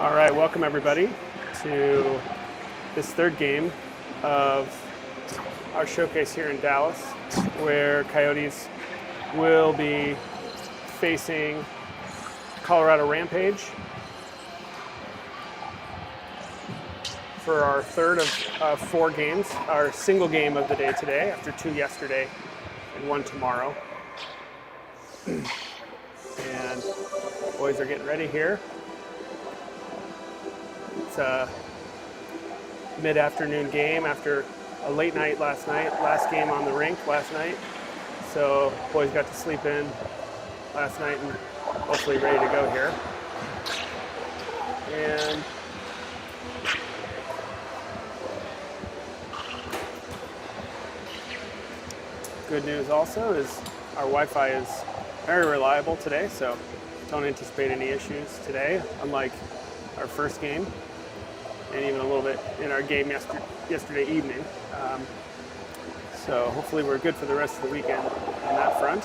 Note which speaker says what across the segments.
Speaker 1: All right, welcome everybody to this third game of our showcase here in Dallas, where Coyotes will be facing Colorado Rampage for our third of four games, our single game of the day today, after two yesterday and one tomorrow. And boys are getting ready here. It's a mid-afternoon game after a late night last night, last game on the rink last night. So boys got to sleep in last night and hopefully ready to go here. And good news also is our Wi-Fi is very reliable today, so don't anticipate any issues today, unlike our first game and even a little bit in our game yesterday evening. So hopefully we're good for the rest of the weekend on that front.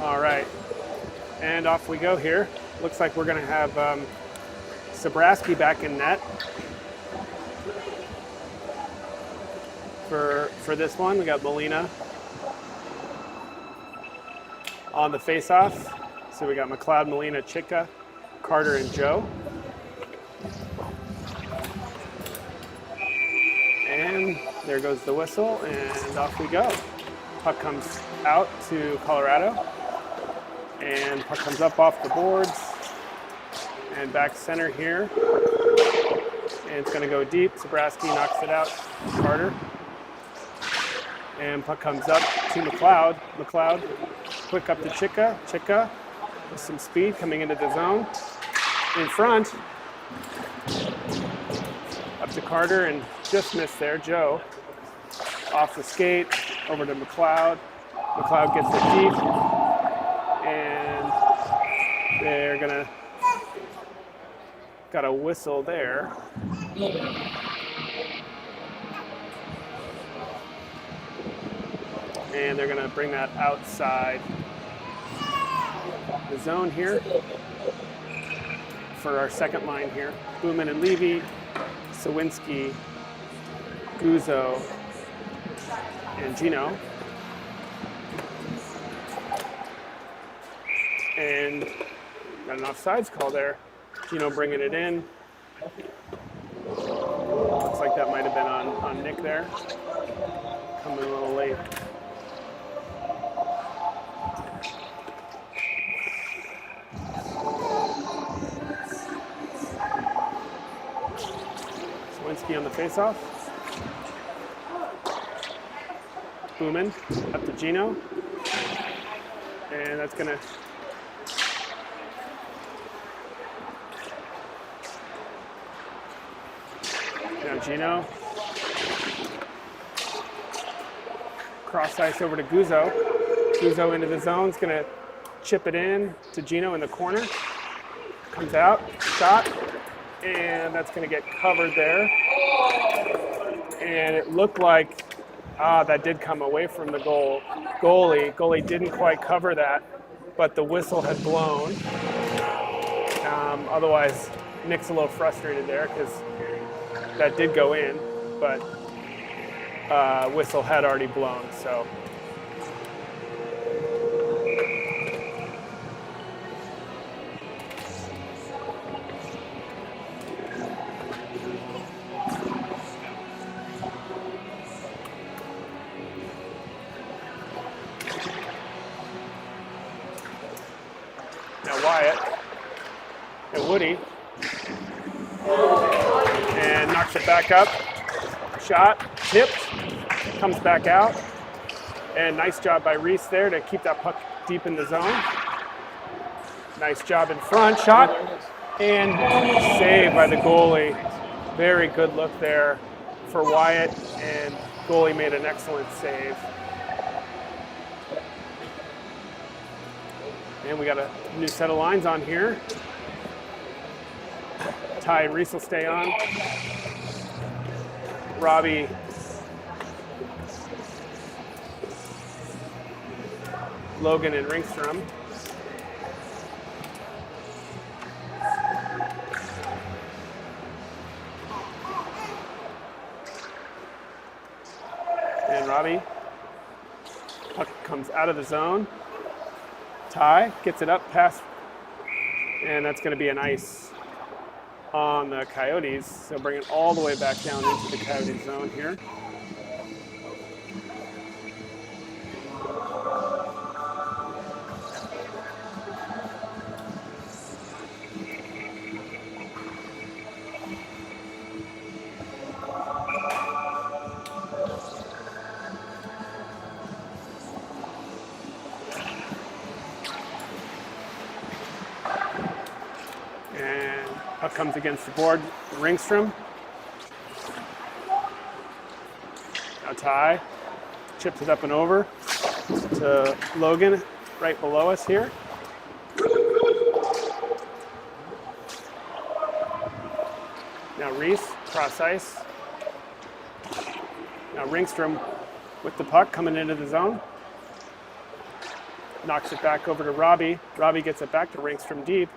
Speaker 1: All right, and off we go here. Looks like we're gonna have Sabraski back in net for this one. We got Molina on the face-off. So we got McLeod, Molina, Chika, Carter, and Joe. And there goes the whistle, and off we go. Puck comes out to Colorado, and puck comes up off the boards, and back center here. And it's gonna go deep. Sabraski knocks it out to Carter. And puck comes up to McLeod. McLeod, quick up to Chika. Chika with some speed coming into the zone. In front, up to Carter and just missed there. Joe off the skate, over to McLeod. McLeod gets it deep. And they're got a whistle there. And they're gonna bring that outside the zone here for our second line here. Booman and Levy, Sawinski, Guzzo, and Gino. And got an offsides call there. Gino bringing it in. Looks like that might have been on Nick there. Coming a little late. Sawinski on the faceoff. Booman up to Gino. And that's gonna Gino. Cross ice over to Guzzo. Guzzo into the zone. Is going to chip it in to Gino in the corner. Comes out, shot, and that's going to get covered there. And it looked like that did come away from the goalie. Goalie didn't quite cover that, but the whistle had blown. Otherwise, Nick's a little frustrated there because that did go in, but whistle had already blown, so. Now Wyatt and Woody. And knocks it back up. Shot, tipped, comes back out. And nice job by Reese there to keep that puck deep in the zone. Nice job in front, shot, and saved by the goalie. Very good look there for Wyatt, and goalie made an excellent save. And we got a new set of lines on here. Ty and Reese will stay on. Robbie Logan and Ringstrom. And Robbie, puck comes out of the zone. Ty gets it up past, and that's going to be an ice on the Coyotes. So bring it all the way back down into the Coyotes zone here. Puck comes against the board, Ringstrom. Now Ty chips it up and over to Logan right below us here. Now Reese, cross ice. Now Ringstrom with the puck coming into the zone. Knocks it back over to Robbie. Robbie gets it back to Ringstrom deep.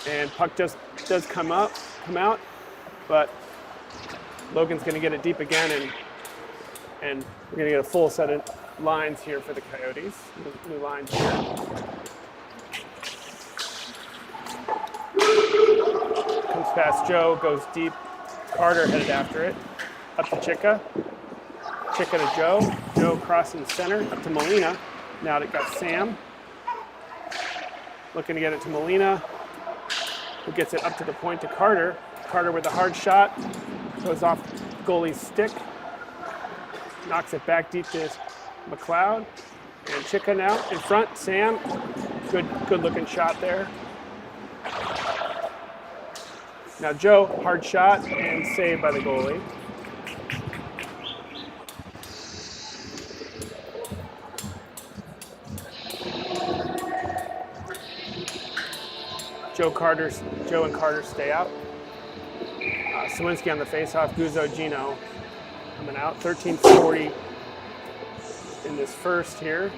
Speaker 1: And puck just does come out, but Logan's going to get it deep again, and we're going to get a full set of lines here for the Coyotes. New lines here. Comes past Joe, goes deep. Carter headed after it. Up to Chicka. Chicka to Joe. Joe crossing the center, up to Molina. Now it got Sam. Looking to get it to Molina, who gets it up to the point to Carter. Carter with a hard shot, goes off goalie's stick, knocks it back deep to McLeod. And Chicka now in front, Sam, good looking shot there. Now Joe, hard shot and saved by the goalie. Joe and Carter stay out. Sawinski on the faceoff. Guzzo, Gino coming out. 13:40 in this first here.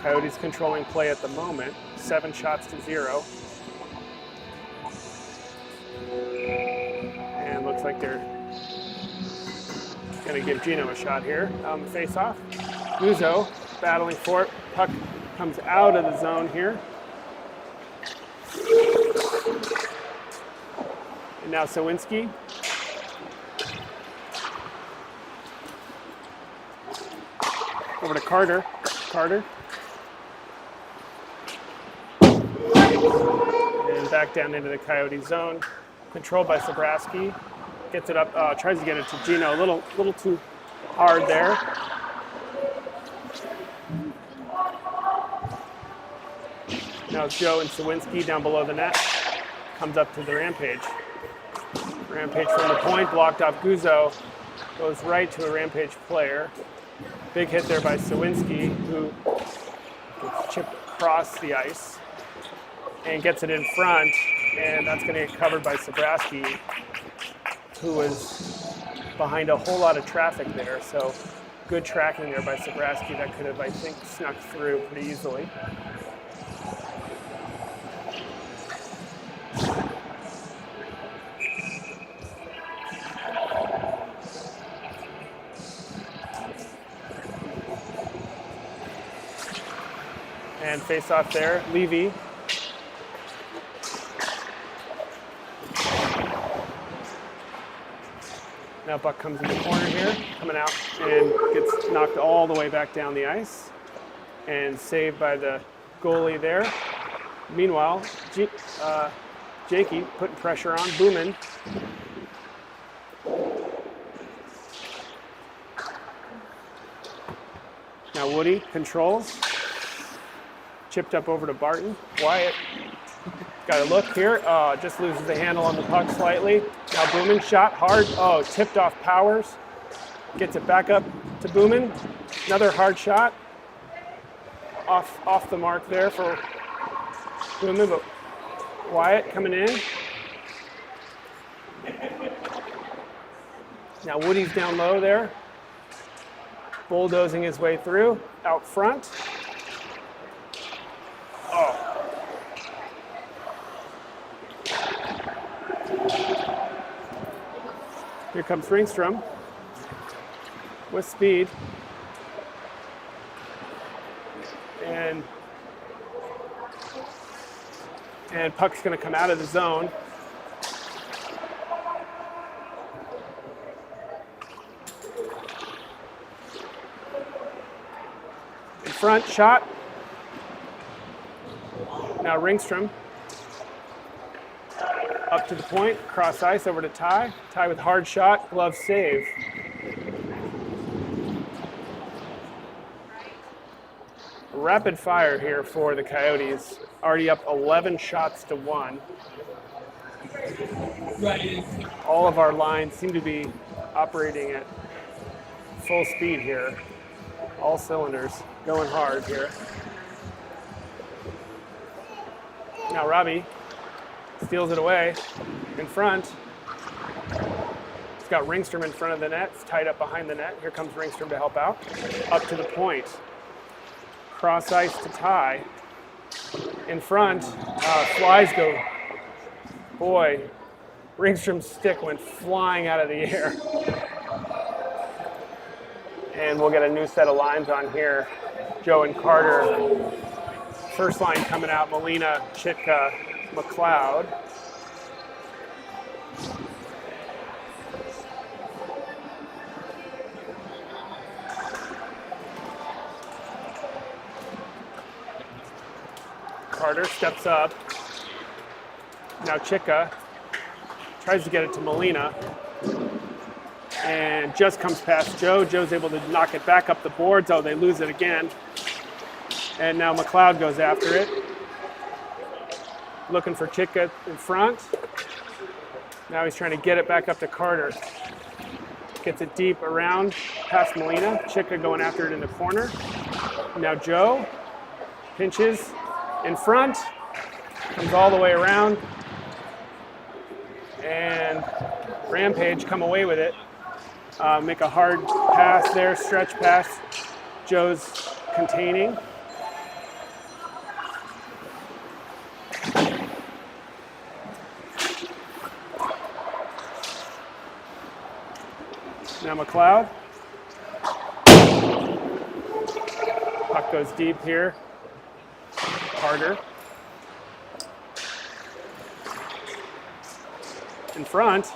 Speaker 1: Coyotes controlling play at the moment. 7 shots to 0. And looks like they're going to give Gino a shot here on the faceoff. Guzzo battling for it. Puck comes out of the zone here. And now Sawinski. Over to Carter. Carter. And back down into the Coyote zone. Controlled by Sabraski. Gets it up, tries to get it to Gino. A little too hard there. Now it's Joe and Sawinski down below the net. Comes up to the Rampage. Rampage from the point, blocked off Guzzo. Goes right to a Rampage player. Big hit there by Sawinski, who gets chipped across the ice and gets it in front. And that's going to get covered by Sabraski, who was behind a whole lot of traffic there. So good tracking there by Sabraski. That could have, I think, snuck through pretty easily. And face off there, Levy. Now puck comes in the corner here, coming out and gets knocked all the way back down the ice and saved by the goalie there. Meanwhile, Jakey putting pressure on Boomin. Now Woody controls. Chipped up over to Barton. Wyatt got a look here. Just loses the handle on the puck slightly. Now Boomin shot hard. Tipped off Powers. Gets it back up to Boomin. Another hard shot. off the mark there for Boomin, but Wyatt coming in. Now Woody's down low there, bulldozing his way through, out front. Oh. Here comes Ringstrom with speed. And puck's going to come out of the zone. In front, shot. Now Ringstrom. Up to the point, cross ice over to Ty. Ty with hard shot, glove save. Rapid fire here for the Coyotes. Already up 11 shots to 1. All of our lines seem to be operating at full speed here. All cylinders going hard here. Now Robbie steals it away in front. He's got Ringstrom in front of the net. It's tied up behind the net. Here comes Ringstrom to help out. Up to the point. Cross ice to Ty. In front, flies go. Boy, Ringstrom's stick went flying out of the air. And we'll get a new set of lines on here. Joe and Carter. First line coming out, Molina, Chitka, McLeod. Carter steps up. Now Chitka tries to get it to Molina. And just comes past Joe. Joe's able to knock it back up the boards. Oh, they lose it again. And now McLeod goes after it. Looking for Chitka in front. Now he's trying to get it back up to Carter. Gets it deep around past Molina. Chitka going after it in the corner. Now Joe pinches in front. Comes all the way around. And Rampage come away with it. Make a hard pass there, stretch pass. Joe's containing. Now McLeod. Puck goes deep here. Carter. In front.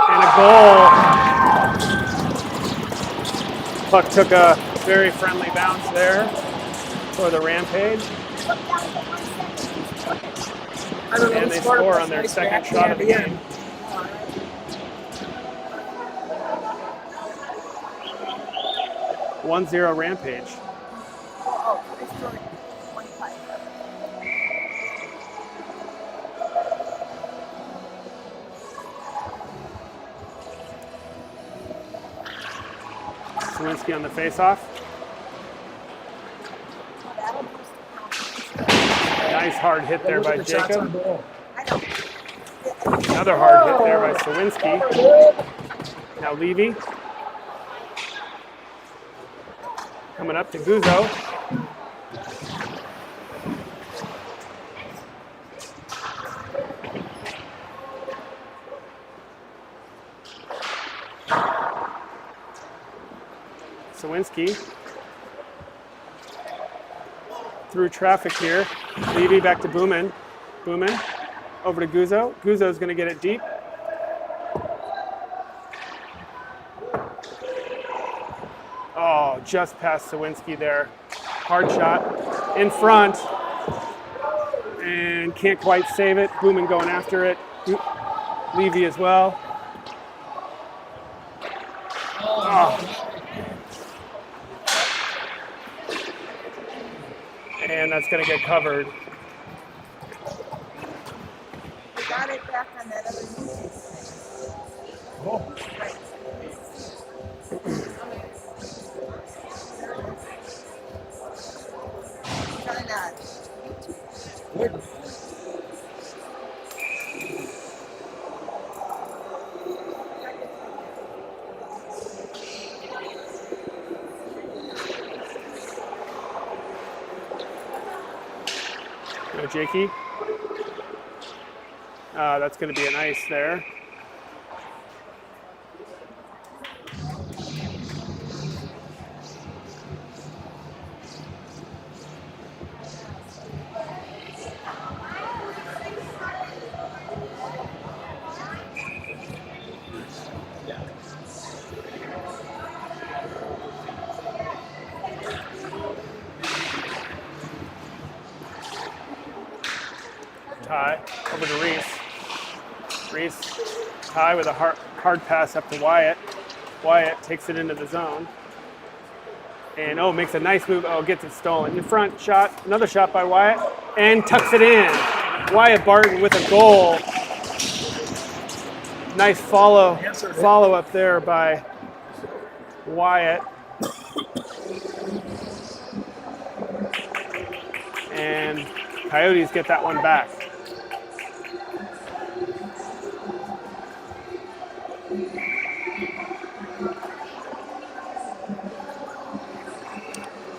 Speaker 1: And a goal. Puck took a very friendly bounce there for the Rampage. And they score on their second shot of the game. (1-0) Rampage. Sawinski on the face-off. Nice hard hit there by Jacob. Another hard hit there by Sawinski. Now Levy. Coming up to Guzzo. Sawinski. Through traffic here. Levy back to Boomin. Boomin over to Guzzo. Guzzo's going to get it deep. Oh, just past Sawinski there. Hard shot in front. And can't quite save it. Boomin going after it. Levy as well. Oh. And that's going to get covered.
Speaker 2: We got it back on that other unit.
Speaker 1: Oh. Jakey. That's going to be an ice there. Ty over to Reese. Reese, Ty with a hard pass up to Wyatt. Wyatt takes it into the zone. And makes a nice move. Gets it stolen. In front shot, another shot by Wyatt, and tucks it in. Wyatt Barton with a goal. Nice follow up there by Wyatt. And Coyotes get that one back.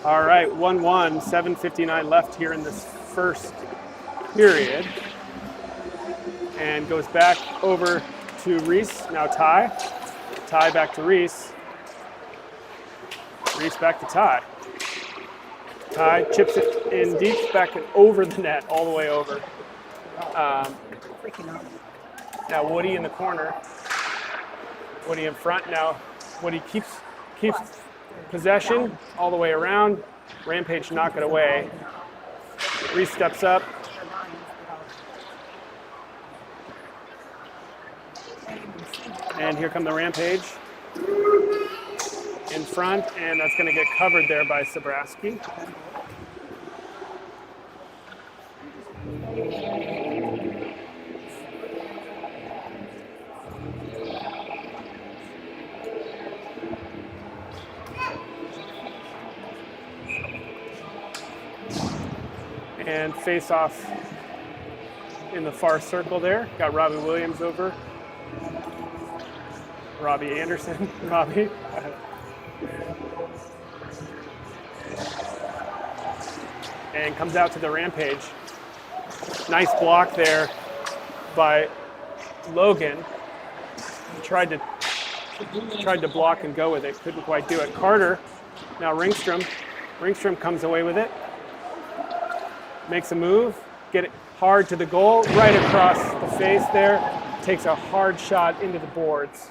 Speaker 1: All right, 1-1, 7:59 left here in this first period. And goes back over to Reese, now Ty. Ty back to Reese. Reese back to Ty. Ty chips it in deep, back and over the net, all the way over. Now Woody in the corner. Woody in front. Now Woody keeps possession all the way around. Rampage knock it away. Reese steps up. And here come the Rampage. In front, and that's going to get covered there by Sabraski. And face off in the far circle there. Got Robbie Williams over. Robbie Anderson. Robbie. And comes out to the Rampage. Nice block there by Logan. He tried to block and go with it. Couldn't quite do it. Carter. Now Ringstrom. Ringstrom comes away with it. Makes a move, get it hard to the goal, right across the face there. Takes a hard shot into the boards.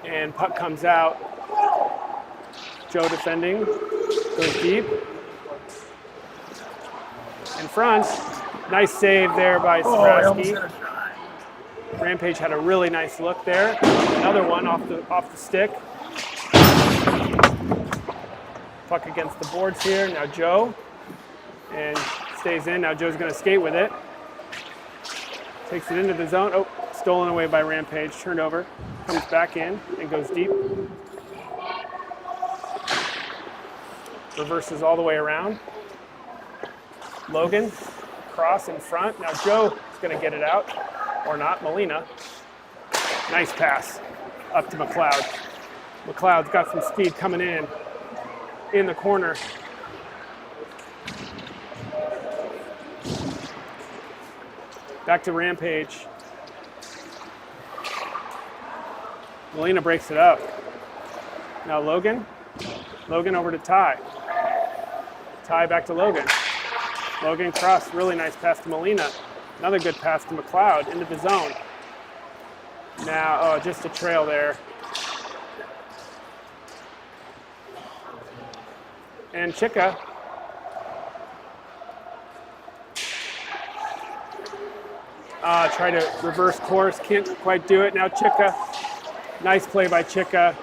Speaker 1: And puck comes out. Joe defending, goes deep. In front, nice save there by Sabraski. Rampage had a really nice look there. Another one off the stick. Puck against the boards here. Now Joe, and stays in. Now Joe's going to skate with it. Takes it into the zone. Oh, stolen away by Rampage. Turned over. Comes back in and goes deep. Reverses all the way around. Logan, cross in front. Now Joe is going to get it out, or not. Molina. Nice pass up to McLeod. McLeod's got some speed coming in the corner. Back to Rampage. Molina breaks it up. Now Logan. Logan over to Ty. Ty back to Logan. Logan cross, really nice pass to Molina. Another good pass to McLeod into the zone. Now, just a trail there. And Chika. Try to reverse course, can't quite do it. Now Chika, nice play by Chika.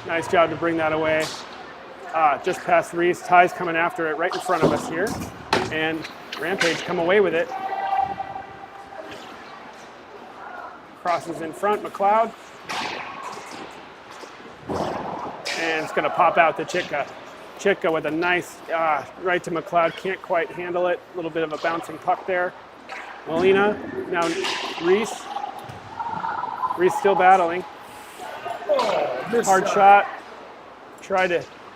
Speaker 1: Nice job to bring that away. Just past Reese, Ty's coming after it right in front of us here. And Rampage come away with it. Crosses in front, McLeod. And it's going to pop out to Chika. Chika with a nice, right to McLeod, can't quite handle it. A little bit of a bouncing puck there. Molina, now Reese. Reese still battling. Hard shot.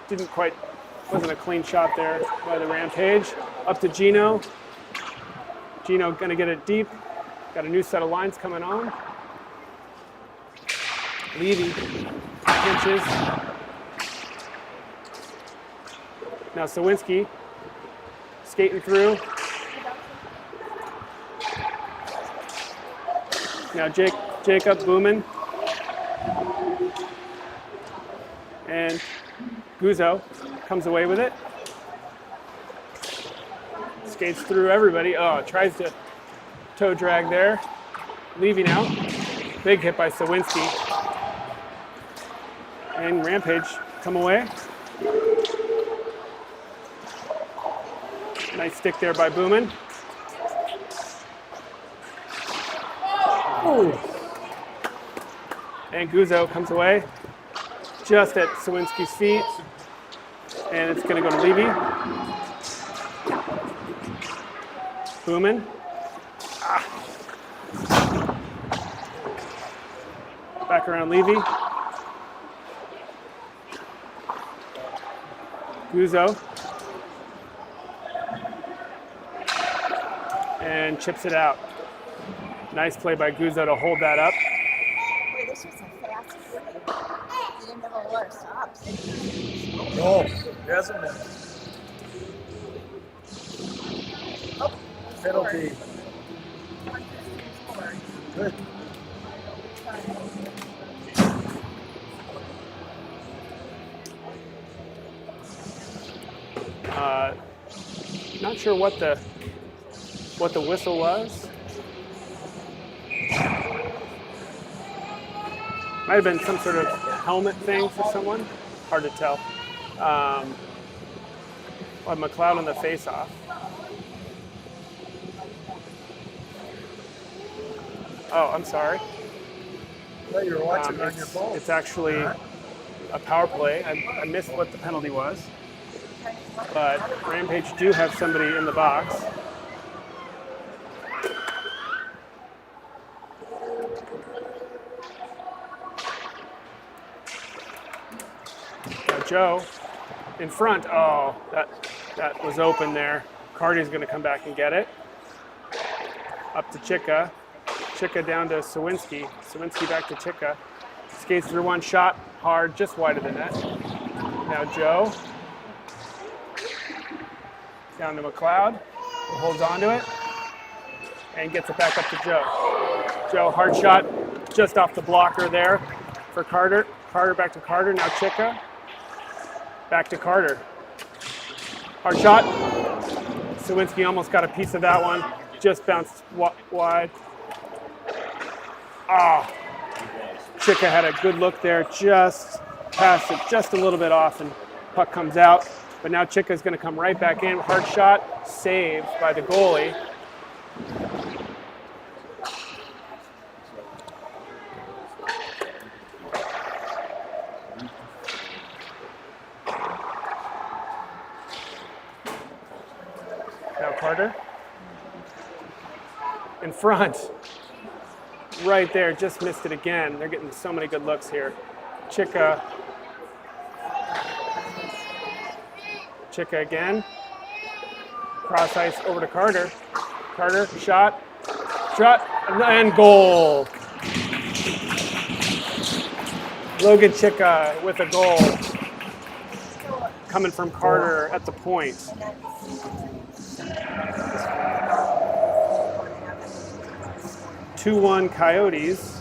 Speaker 1: Didn't quite Wasn't a clean shot there by the Rampage. Up to Gino. Gino gonna get it deep. Got a new set of lines coming on. Levy pinches. Now Sawinski skating through. Now Jacob Booman. And Guzzo comes away with it. Skates through everybody. Oh, tries to toe drag there. Leaving out. Big hit by Sawinski. And Rampage come away. Nice stick there by Booman. Ooh. And Guzzo comes away just at Sawinski's feet. And it's going to go to Levy. Booman. Back around Levy. Guzzo. And chips it out. Nice play by Guzzo to hold that up.
Speaker 2: Boy, this was a fast play. He didn't have a lot of stops.
Speaker 3: No, he hasn't been.
Speaker 2: Oh,
Speaker 3: Penalty. Good.
Speaker 1: Not sure what the whistle was. Might have been some sort of helmet thing for someone. Hard to tell. McLeod on the face-off. Oh, I'm sorry.
Speaker 3: I thought you were watching on your phone.
Speaker 1: It's actually a power play. I missed what the penalty was. But Rampage do have somebody in the box. Now Joe in front. Oh, that was open there. Cardy's going to come back and get it. Up to Chika. Chika down to Sawinski. Sawinski back to Chika. Skates through one shot, hard, just wide of the net. Now Joe. Down to McLeod, who holds on to it, and gets it back up to Joe. Joe, hard shot, just off the blocker there for Carter. Carter back to Carter, now Chika. Back to Carter. Hard shot. Sawinski almost got a piece of that one, just bounced wide. Ah, Chika had a good look there, just passed it just a little bit off, and puck comes out. But now Chika's going to come right back in. Hard shot, saved by the goalie. Now Carter. In front. Right there, just missed it again. They're getting so many good looks here. Chika again. Cross ice over to Carter. Carter, shot, and goal. Logan Chika with a goal. Coming from Carter at the point. 2-1 Coyotes.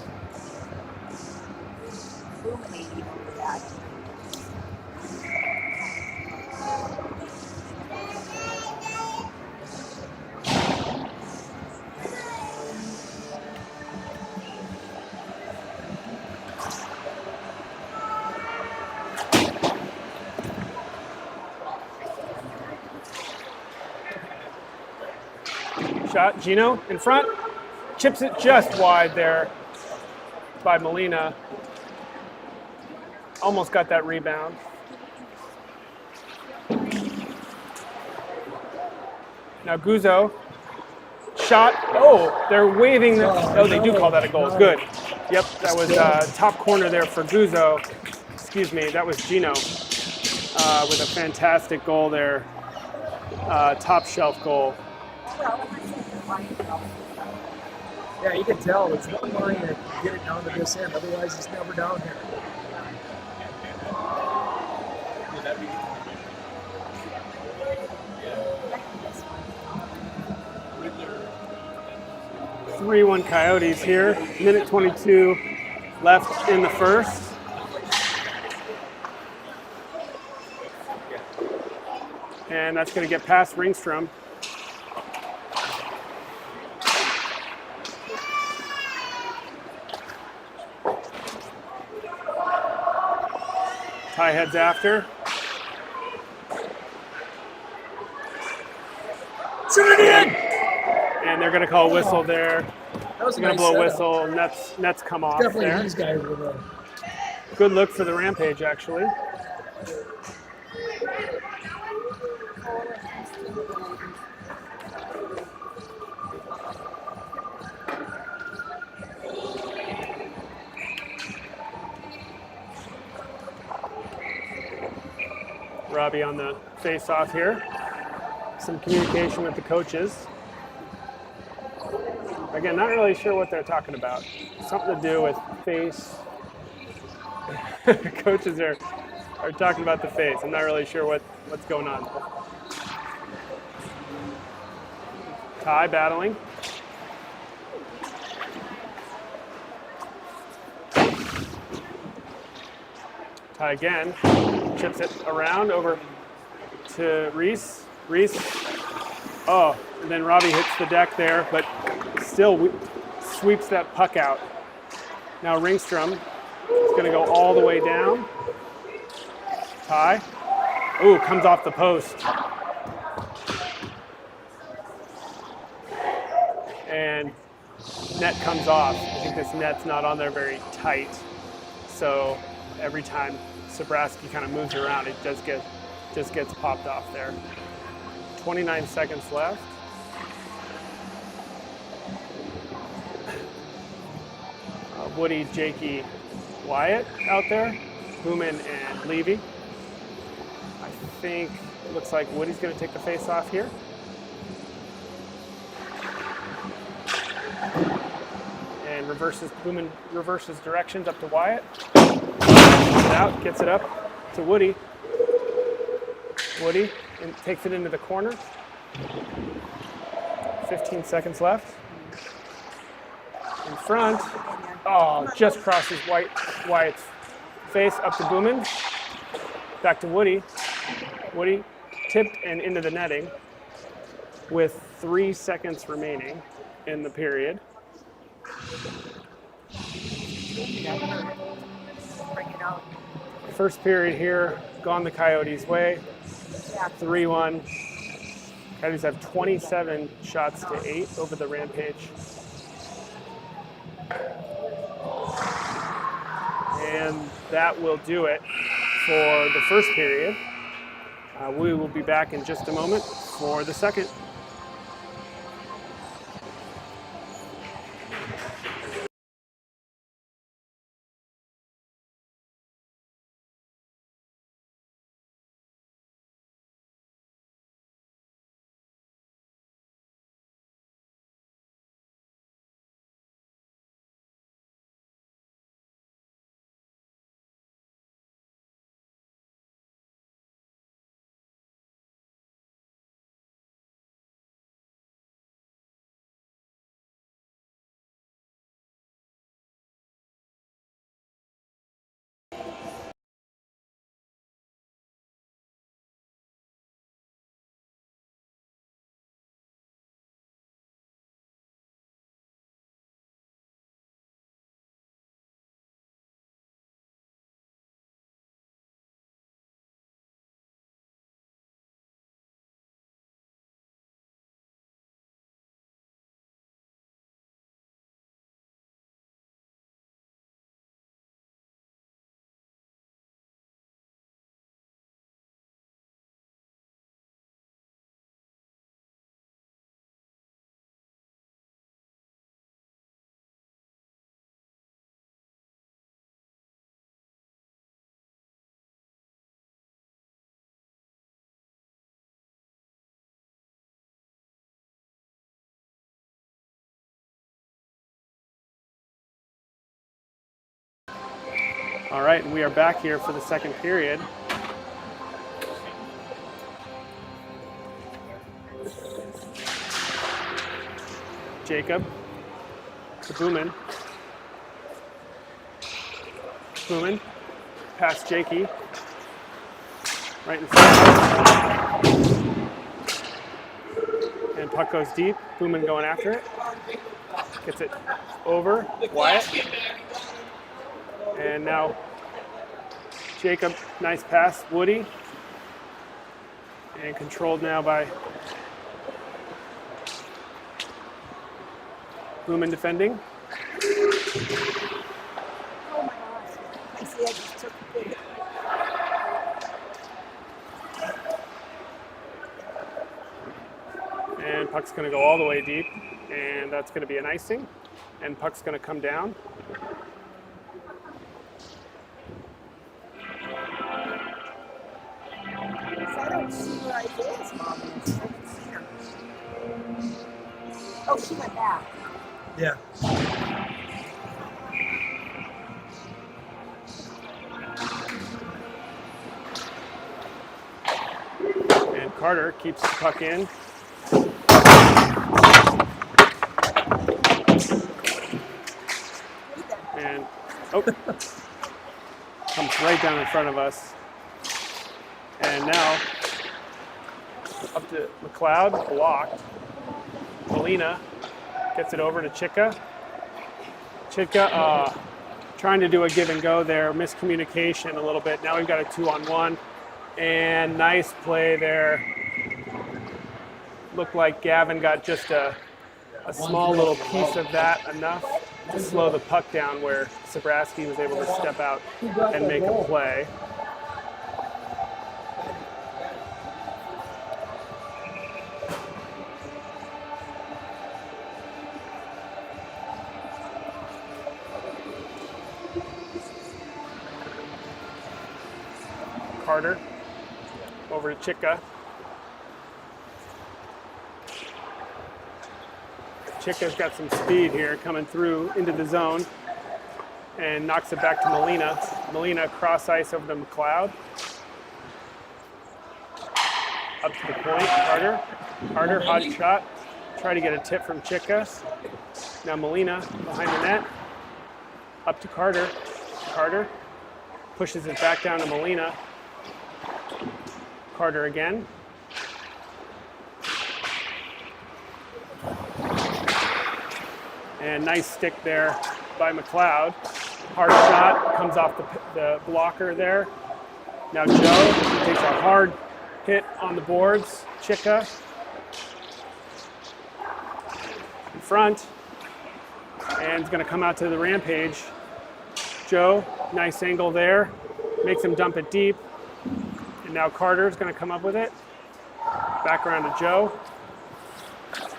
Speaker 1: Shot, Gino in front, chips it just wide there by Molina. Almost got that rebound. Now Guzzo, shot, oh, they're waving, oh, they do call that a goal, good. Yep, that was top corner there for Guzzo. Excuse me, that was Gino. with a fantastic goal there. Top shelf goal.
Speaker 2: Well, when I say the line goal,
Speaker 3: Yeah, you can tell. There's one line that can get it down to this end. Otherwise, it's never down here.
Speaker 2: this one.
Speaker 1: 3-1 Coyotes here. Minute 22 left in the first. And that's going to get past Ringstrom. Ty heads after.
Speaker 3: Shoot it in!
Speaker 1: And they're going to call a whistle there.
Speaker 3: That was a
Speaker 1: They're going
Speaker 3: nice
Speaker 1: to blow a
Speaker 3: setup.
Speaker 1: whistle. Nets come off
Speaker 3: Definitely
Speaker 1: there.
Speaker 3: these guys were the.
Speaker 1: Good look for the Rampage, actually. Robbie on the face-off here. Some communication with the coaches. Again, not really sure what they're talking about. Something to do with face. Coaches are talking about the face. I'm not really sure what's going on. Ty battling. Ty again. Chips it around over to Reese. Reese. Oh, and then Robbie hits the deck there, but still sweeps that puck out. Now Ringstrom is going to go all the way down. Ty. Ooh, comes off the post. And net comes off. I think this net's not on there very tight. So every time Sobraski kind of moves around, it just gets popped off there. 29 seconds left. Woody, Jakey, Wyatt out there. Boomin and Levy. I think it looks like Woody's going to take the face off here. And Boomin reverses directions up to Wyatt. Out, gets it up to Woody. Woody and takes it into the corner. 15 seconds left. In front. Oh, just crosses Wyatt's face up to Boomin. Back to Woody. Woody tipped and into the netting with 3 seconds remaining in the period.
Speaker 2: Bring it out.
Speaker 1: First period here, gone the Coyotes' way. 3-1. Coyotes have 27 shots to 8 over the Rampage. And that will do it for the first period. We will be back in just a moment for the second. All right, and we are back here for the second period. Jacob to Boomin. Boomin, past Jakey. Right in front. And puck goes deep. Boomin going after it. Gets it over. Wyatt. And now Jacob, nice pass. Woody. And controlled now by Boomin defending.
Speaker 2: Oh my gosh. I see I just took a big.
Speaker 1: And puck's going to go all the way deep. And that's going to be an icing. And puck's going to come down.
Speaker 2: I don't see where Isaiah's mom is. I can see her. Oh, she went back.
Speaker 3: Yeah.
Speaker 1: And Carter keeps the puck in. And, oh, comes right down in front of us. And now, up to McLeod, blocked. Molina gets it over to Chika. Chika trying to do a give and go there, miscommunication a little bit. Now we've got a 2-on-1. And nice play there. Looked like Gavin got just a small little piece of that, enough to slow the puck down where Sabraski was able to step out and make a play. Carter over to Chika. Chika's got some speed here coming through into the zone and knocks it back to Molina. Molina cross ice over to McLeod. Up to the point, Carter. Carter, hot shot. Try to get a tip from Chika. Now Molina behind the net. Up to Carter. Carter pushes it back down to Molina. Carter again. And nice stick there by McLeod. Hard shot, comes off the blocker there. Now Joe takes a hard hit on the boards. Chika in front. And it's going to come out to the Rampage. Joe, nice angle there. Makes him dump it deep. And now Carter's going to come up with it. Back around to Joe.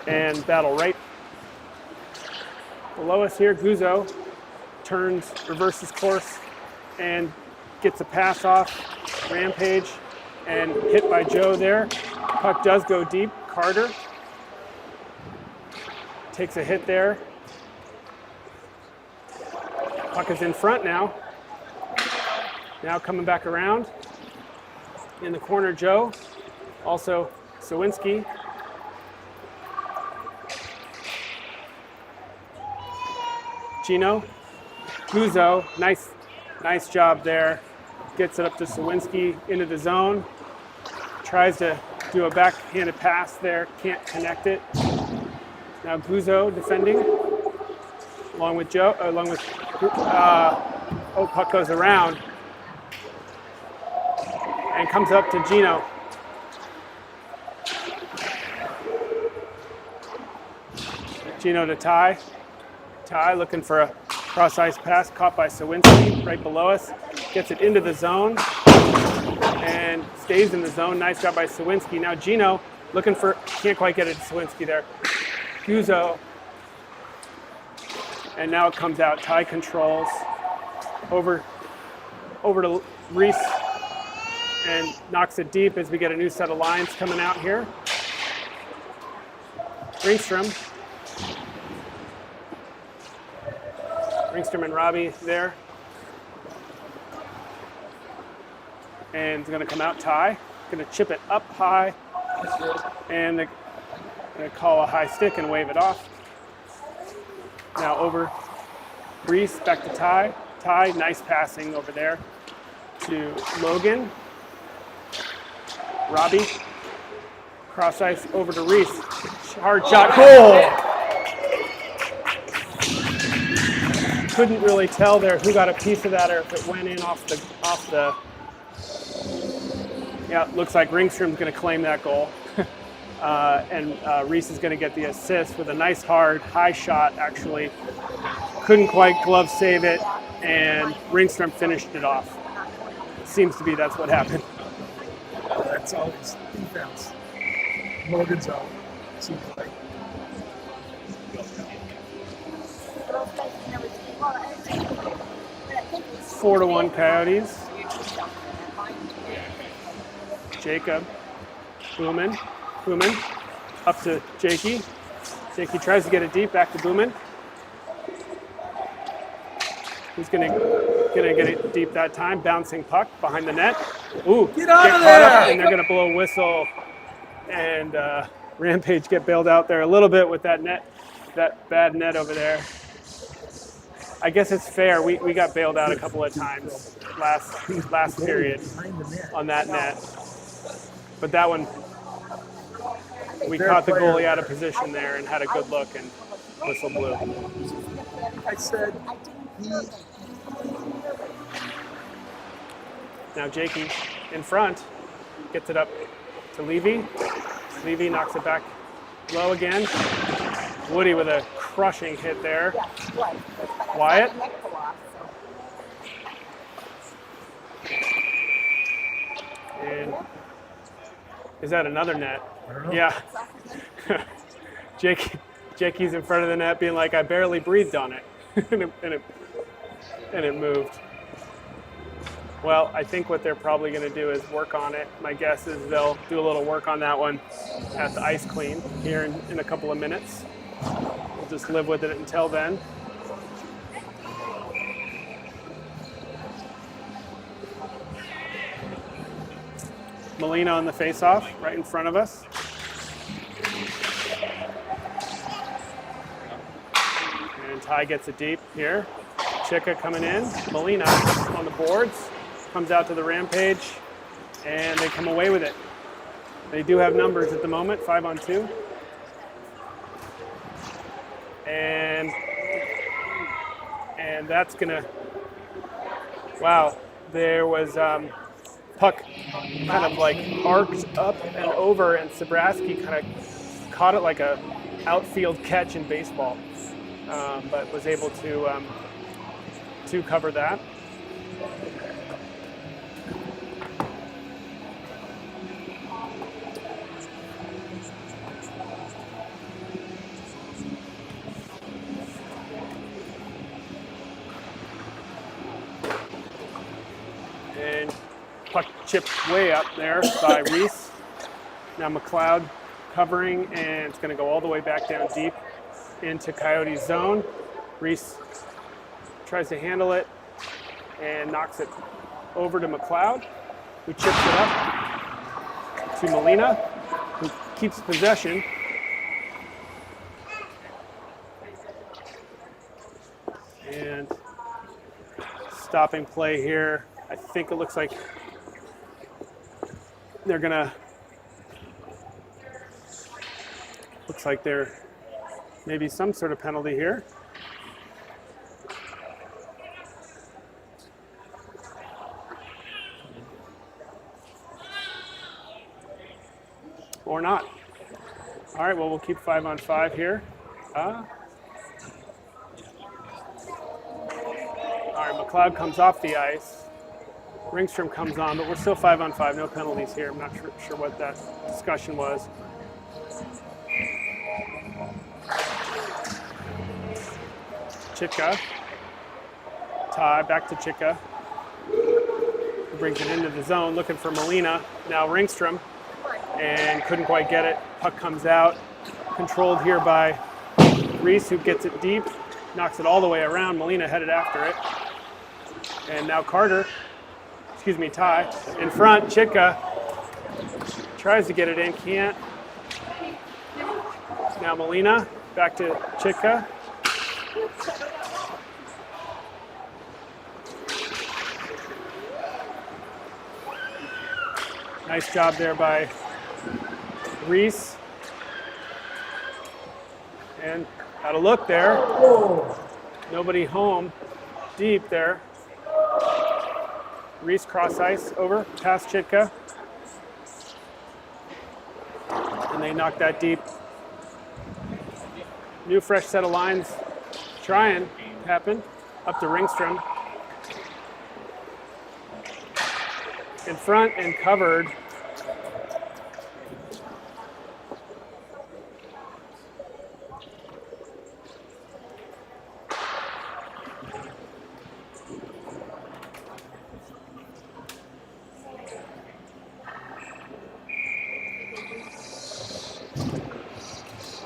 Speaker 1: And battle right below us here. Guzzo turns, reverses course, and gets a pass off Rampage. And hit by Joe there. Puck does go deep. Carter takes a hit there. Puck is in front now. Now coming back around. In the corner, Joe. Also, Sawinski. Gino. Guzzo, nice job there. Gets it up to Sawinski into the zone. Tries to do a backhanded pass there. Can't connect it. Now Guzzo defending. Along with Joe, puck goes around. And comes up to Gino. Gino to Ty. Ty looking for a cross-ice pass, caught by Sawinski right below us. Gets it into the zone and stays in the zone. Nice job by Sawinski. Now Gino looking for, can't quite get it to Sawinski there. Guzzo. And now it comes out. Ty controls. Over to Reese. And knocks it deep as we get a new set of lines coming out here. Ringstrom and Robbie there. and it's going to come out Ty. Going to chip it up high, and they're going to call a high stick and wave it off. Now over Reese, back to Ty. Ty, nice passing over there to Logan. Robbie, cross ice over to Reese. Hard shot, goal! Couldn't really tell there who got a piece of that or if it went in off the. Yeah, looks like Ringstrom's going to claim that goal. And Reese is going to get the assist with a nice hard high shot, actually. Couldn't quite glove save it, and Ringstrom finished it off. Seems to be that's what happened.
Speaker 3: That's always defense. Logan's out. Seems like.
Speaker 1: 4-1 Coyotes. Jacob, Booman, up to Jakey. Jakey tries to get it deep, back to Booman. He's gonna get it deep that time. Bouncing puck behind the net. Ooh,
Speaker 3: get out of
Speaker 1: caught
Speaker 3: there!
Speaker 1: Up, and they're gonna blow a whistle. And Rampage get bailed out there a little bit with that net, that bad net over there. I guess it's fair. We got bailed out a couple of times last period on that net. But that one, we caught the goalie out of position there and had a good look, and whistle blew.
Speaker 3: I said
Speaker 1: Now Jakey in front, gets it up to Levy. Levy knocks it back low again. Woody with a crushing hit there. Wyatt. And is that another net?
Speaker 3: I don't know.
Speaker 1: Yeah. Jakey's in front of the net being like, I barely breathed on it. and it moved. Well, I think what they're probably going to do is work on it. My guess is they'll do a little work on that one at the ice clean here in a couple of minutes. We'll just live with it until then. Molina on the face-off, right in front of us. And Ty gets it deep here. Chika coming in. Molina on the boards. Comes out to the Rampage, and they come away with it. They do have numbers at the moment, 5-on-2. And that's gonna, wow, there was puck kind of like arced up and over, and Sabraski kind of caught it like a outfield catch in baseball, but was able to cover that. And puck chipped way up there by Reese. Now McLeod covering, and it's going to go all the way back down deep into Coyotes zone. Reese tries to handle it and knocks it over to McLeod, who chips it up to Molina, who keeps possession. And stopping play here. I think it looks like they're gonna, looks like there may be some sort of penalty here. Or not. All right, well, we'll keep 5-on-5 here. All right, McLeod comes off the ice. Ringstrom comes on, but we're still 5-on-5, no penalties here. I'm not sure what that discussion was. Chika. Ty, back to Chika. He brings it into the zone, looking for Molina. Now Ringstrom, and couldn't quite get it. Puck comes out, controlled here by Reese, who gets it deep, knocks it all the way around. Molina headed after it. And now Carter excuse me, Ty. In front, Chitka tries to get it in, can't. Now Molina, back to Chitka. Nice job there by Reese. And got a look there. Nobody home deep there. Reese cross ice over, past Chitka. And they knock that deep. New fresh set of lines trying to happen. Up to Ringstrom. In front and covered.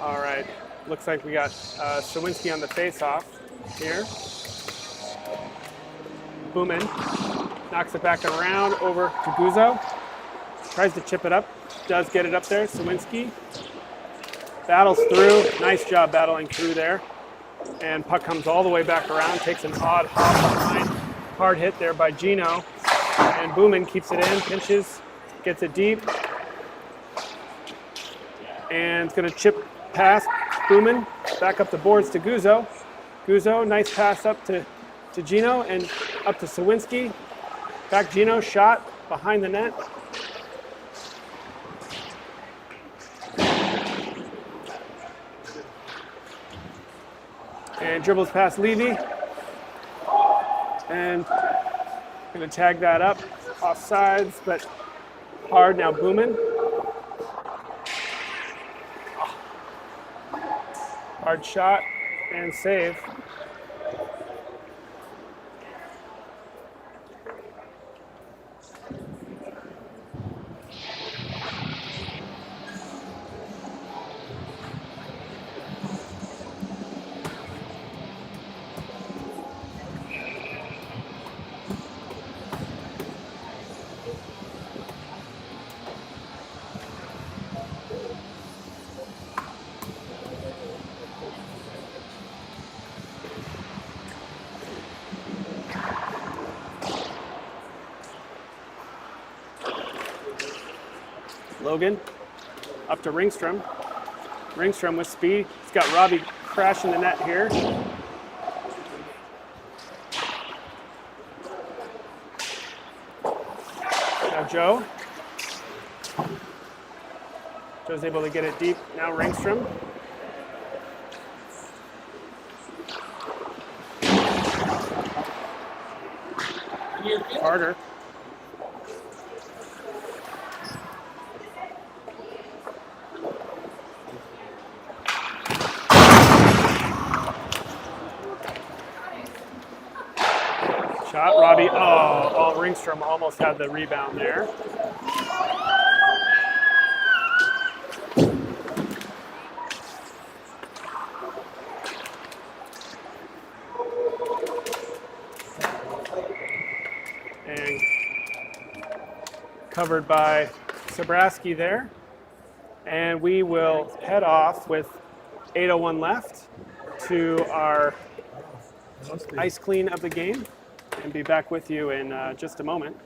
Speaker 1: All right, looks like we got Sawinski on the face-off here. Boomin knocks it back around over to Guzzo. Tries to chip it up, does get it up there. Sawinski battles through. Nice job battling through there. And puck comes all the way back around, takes an odd hop behind. Hard hit there by Gino. And Boomin keeps it in, pinches, gets it deep. And it's going to chip past Boomin, back up the boards to Guzzo. Guzzo, nice pass up to Gino and up to Sawinski. Back Gino, shot behind the net. And dribbles past Levy. And going to tag that up, off sides, but hard now Boomin. Hard shot and save. Logan up to Ringstrom. Ringstrom with speed. He's got Robbie crashing the net here. Now Joe. Joe's able to get it deep. Now Ringstrom. Harder. Shot, Robbie. Oh, Ringstrom almost had the rebound there. And covered by Sobraski there. And we will head off with 8:01 left to our ice clean of the game and be back with you in just a moment.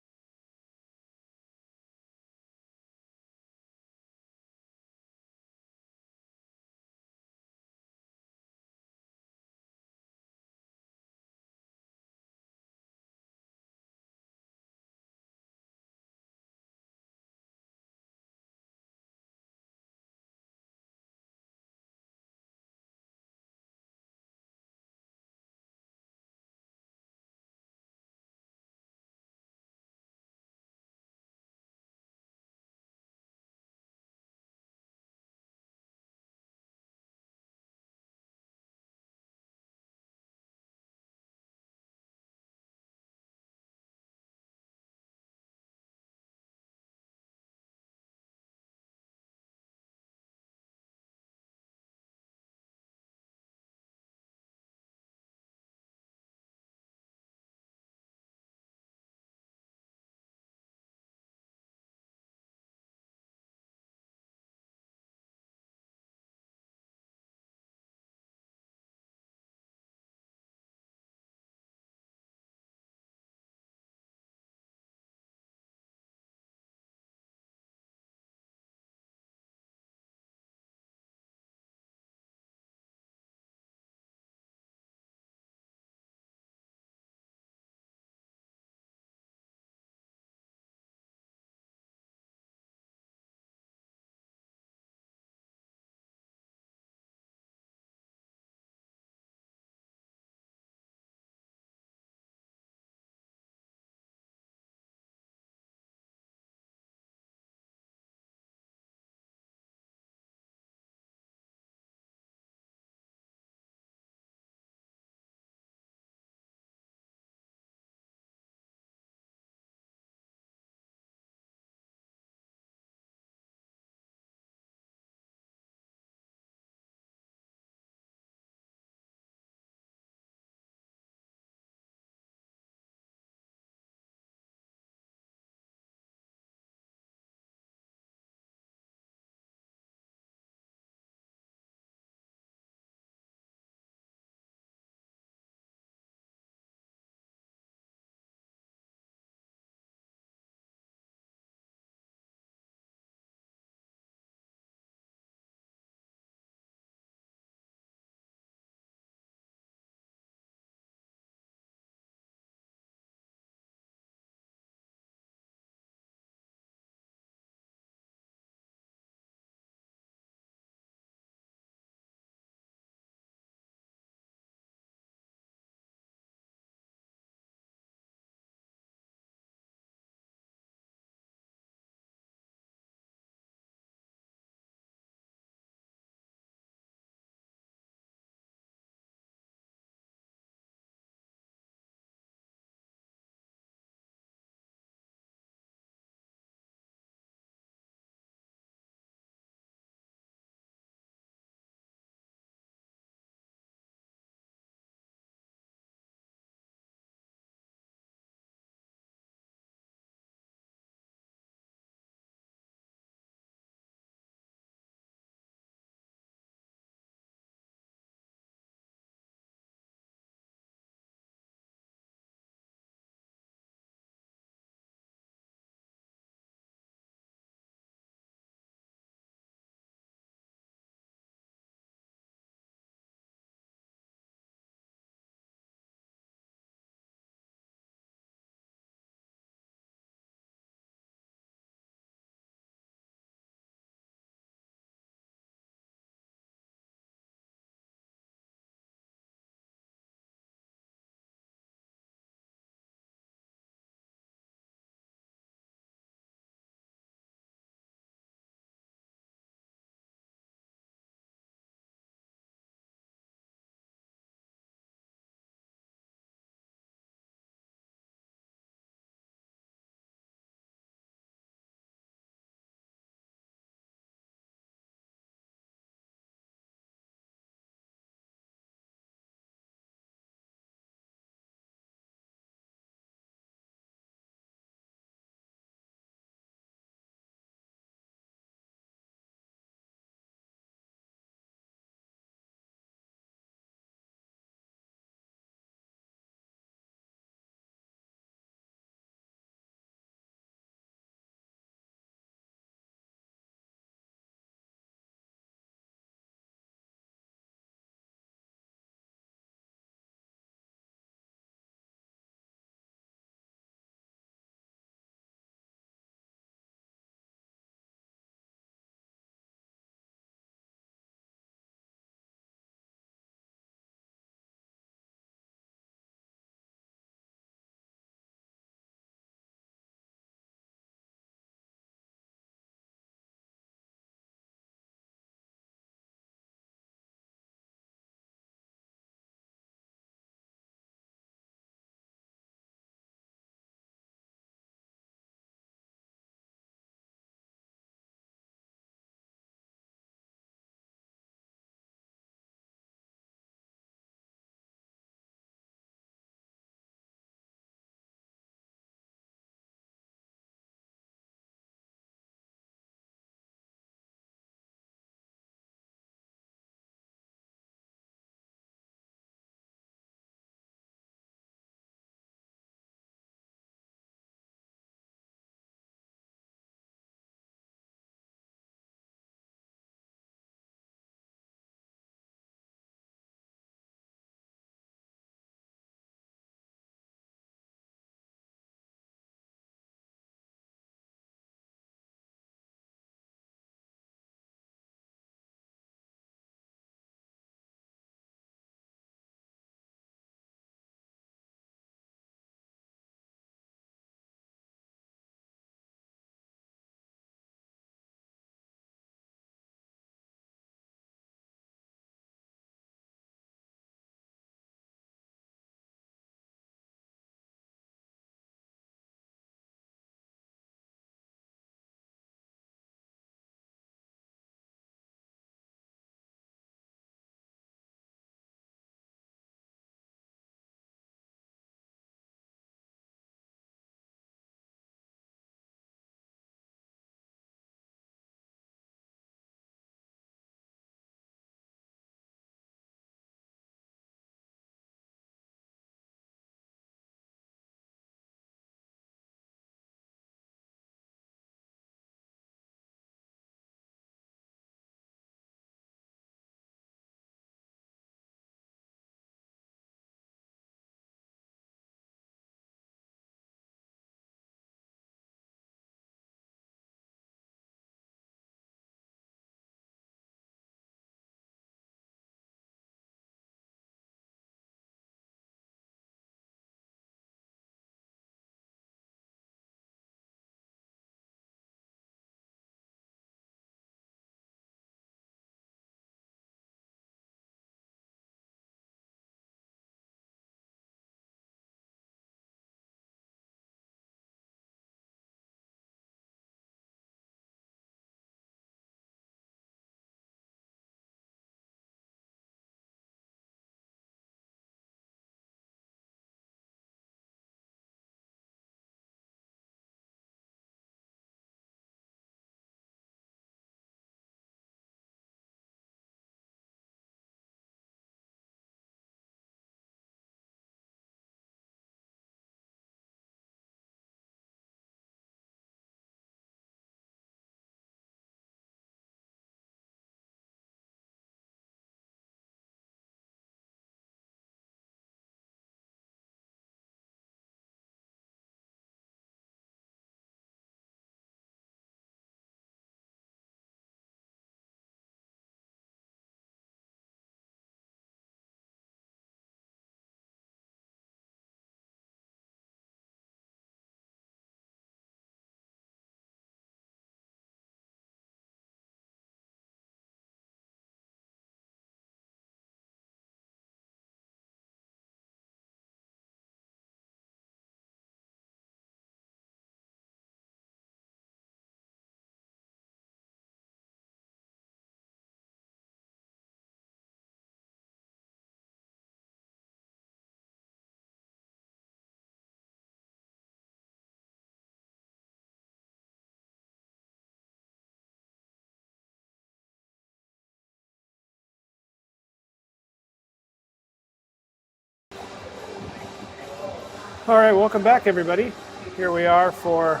Speaker 1: All right, welcome back, everybody. Here we are for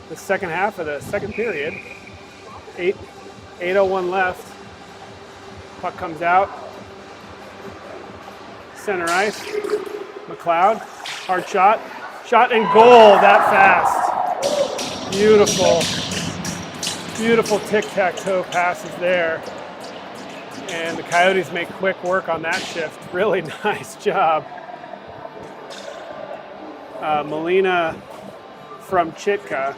Speaker 1: the second half of the second period. 8:01 left. Puck comes out. Center ice. McLeod, hard shot. Shot and goal that fast. Beautiful, beautiful tic-tac-toe passes there. And the Coyotes make quick work on that shift. Really nice job. Molina from Chitka.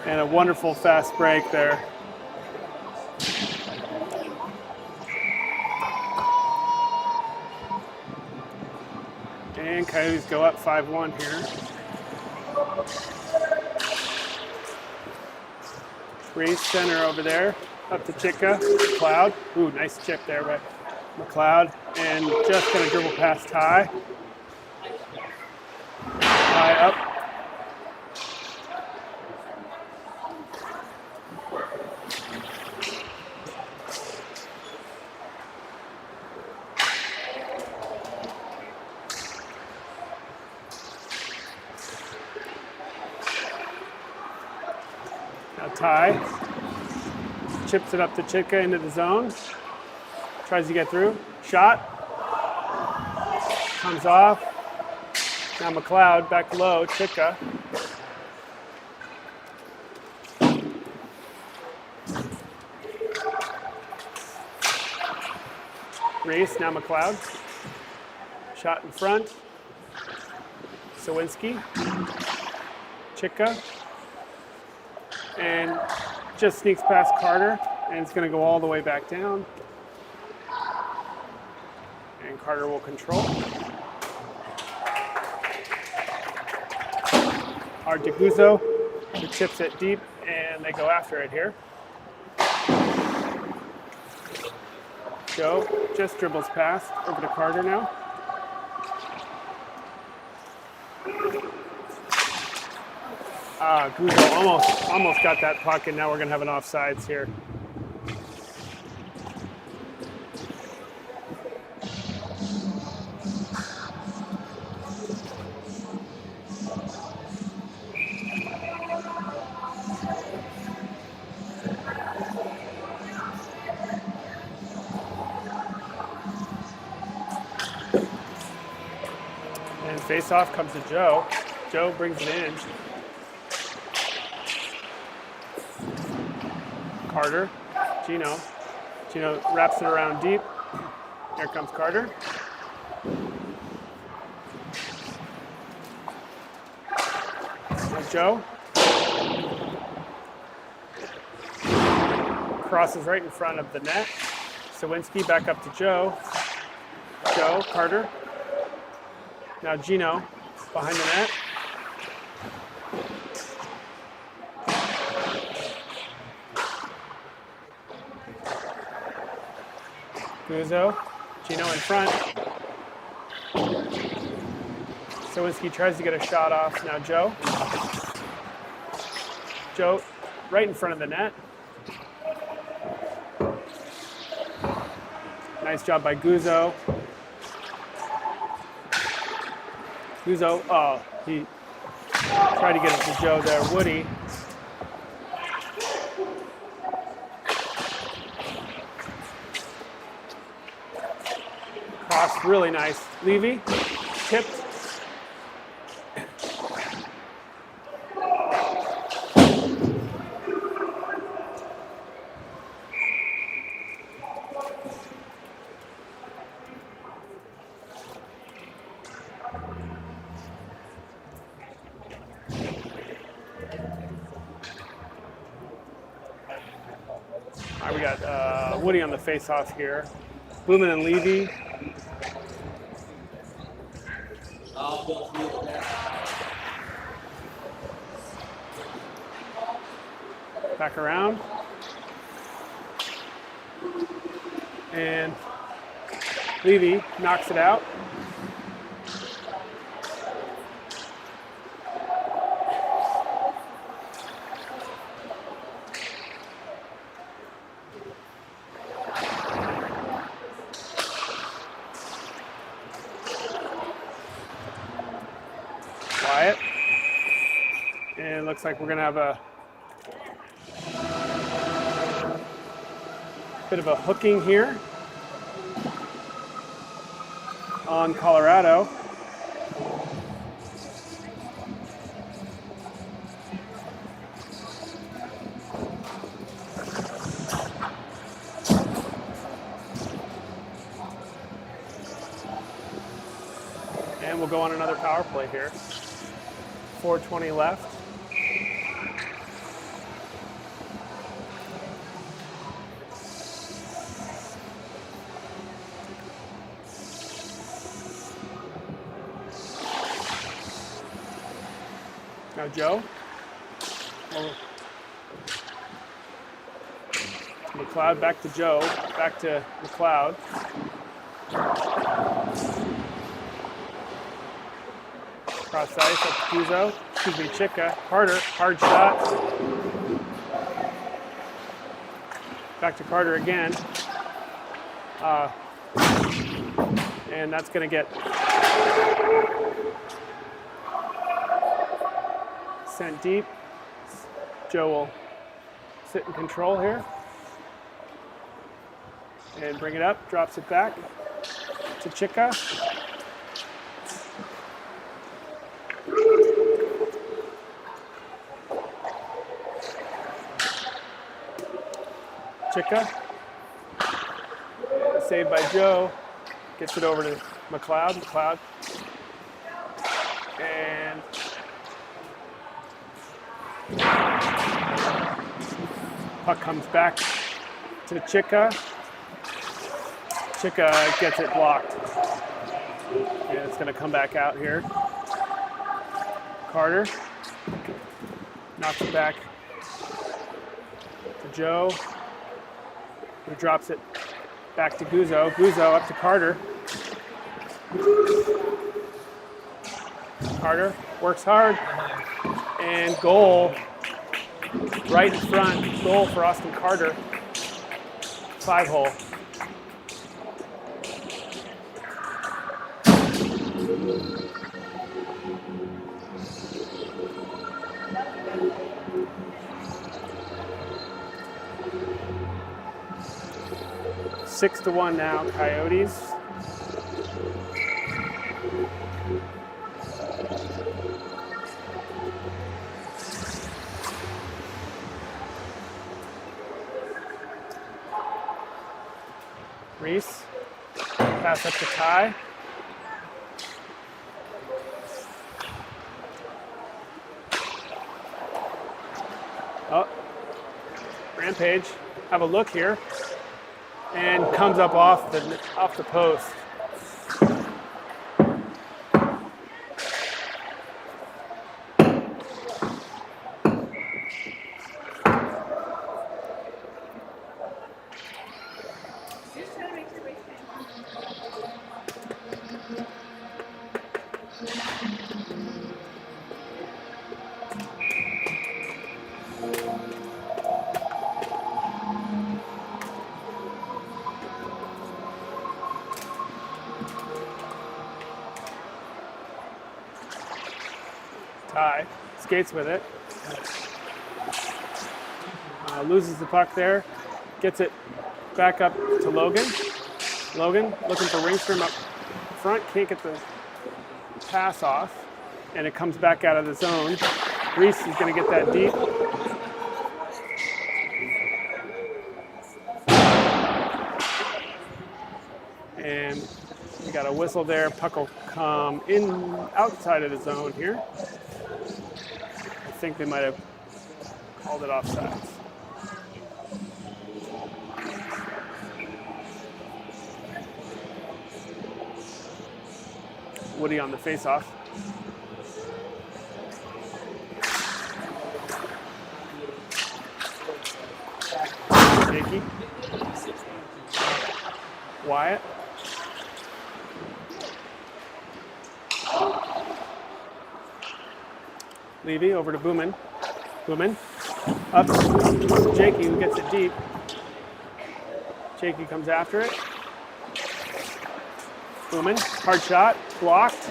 Speaker 1: And a wonderful fast break there. And Coyotes go up 5-1 here. Reese center over there, up to Chitka. McLeod. Ooh, nice chip there by McLeod. And just gonna dribble past Ty. Ty up. Now Ty chips it up to Chitka into the zone. Tries to get through. Shot. Comes off. Now McLeod back low. Chitka. Reese. Now McLeod. Shot in front. Sawinski. Chitka. And just sneaks past Carter, and it's going to go all the way back down. And Carter will control. Hard to Guzzo, who chips it deep, and they go after it here. Joe just dribbles past, over to Carter now. Guzzo almost got that puck, and now we're going to have an offsides here. And face-off comes to Joe. Joe brings it in. Carter, Gino wraps it around deep. Here comes Carter. Now Joe. Crosses right in front of the net. Sawinski back up to Joe. Joe, Carter. Now Gino behind the net. Guzzo, Gino in front. Sawinski tries to get a shot off. Now Joe. Joe right in front of the net. Nice job by Guzzo. Guzzo, oh, he tried to get it to Joe there. Woody. Cross, really nice. Levy, tipped. All right, we got Woody on the face-off here. Blumen and Levy. Back around. And Levy knocks it out. looks like we're going to have a bit of a hooking here on Colorado. And we'll go on another power play here. 4:20 left. Now Joe. McLeod back to Joe, back to McLeod. Cross ice up to Guzzo, Chika, Carter, hard shot. Back to Carter again. And that's gonna get sent deep. Joe will sit in control here. And bring it up, drops it back to Chika. Chika. Saved by Joe. Gets it over to McLeod. And puck comes back to Chika. Chika gets it blocked. And it's going to come back out here. Carter knocks it back to Joe, who drops it back to Guzzo. Guzzo up to Carter. Carter works hard. And goal right in front. Goal for Austin Carter. 5-hole. Six to 1 now, Coyotes. Reese, pass up to Ty. Oh, Rampage, have a look here. And comes up off the post. Ty skates with it. Loses the puck there. Gets it back up to Logan. Logan looking for Ringstrom up front. Can't get the pass off. And it comes back out of the zone. Reese is going to get that deep. And we got a whistle there. Puck will come in outside of the zone here. I think they might have called it offsides. Woody on the faceoff. Jakey. Wyatt. Levy over to Booman. Booman up to Jakey, who gets it deep. Jakey comes after it. Booman, hard shot, blocked.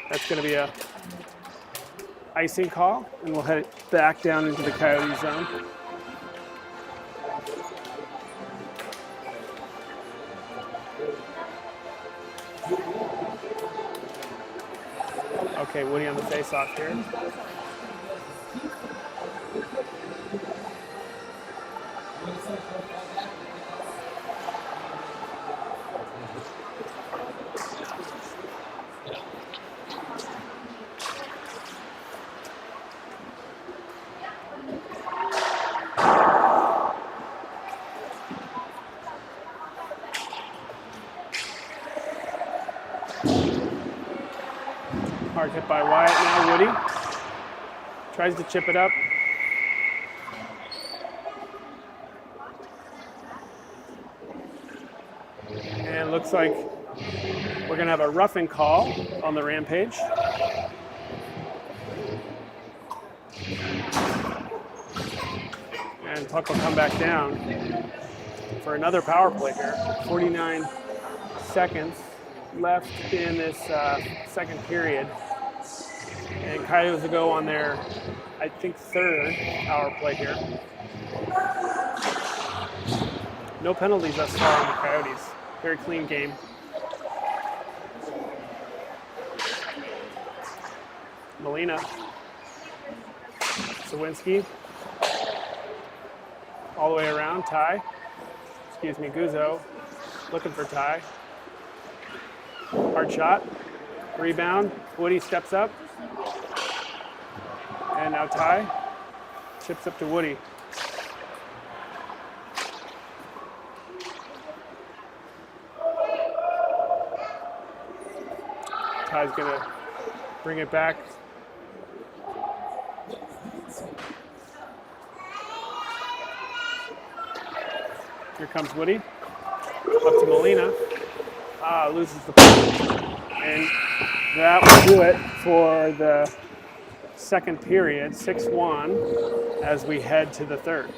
Speaker 1: That's going to be a icing call, and we'll head back down into the Coyote zone. Okay, Woody on the face-off here. Hard hit by Wyatt now, Woody. Tries to chip it up. And it looks like we're going to have a roughing call on the Rampage. And puck will come back down for another power play here. 49 seconds left in this second period. And Coyotes will go on their, I think, third power play here. No penalties thus far on the Coyotes. Very clean game. Molina. Sawinski. All the way around. Ty. Excuse me, Guzzo. Looking for Ty. Hard shot. Rebound. Woody steps up. And now Ty chips up to Woody. Ty's gonna bring it back. Here comes Woody. Up to Molina. Loses the puck. And that will do it for the second period, 6-1, as we head to the third.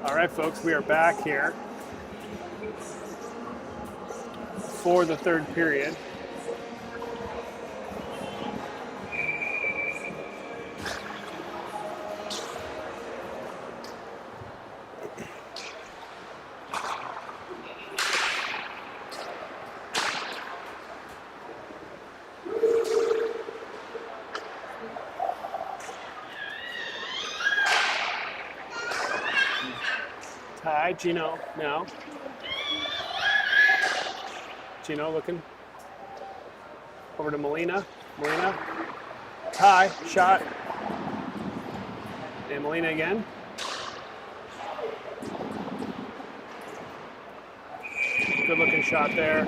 Speaker 1: All right, folks, we are back here for the third period. Ty, Gino now. Gino looking over to Molina. Molina. Ty, shot. And Molina again. Good looking shot there.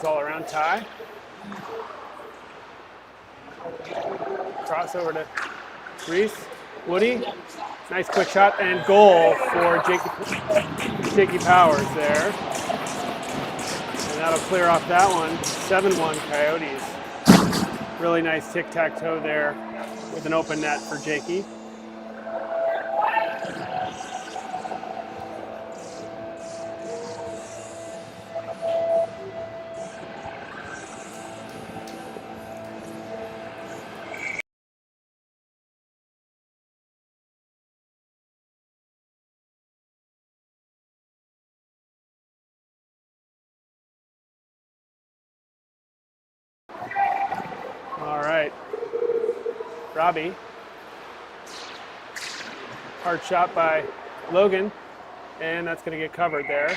Speaker 1: All around Ty. cross over to Reese. Woody, nice quick shot and goal for Jakey Powers there. And that'll clear off that one. 7-1 Coyotes. Really nice tic-tac-toe there with an open net for Jakey. All right, Robbie. Hard shot by Logan, and that's going to get covered there.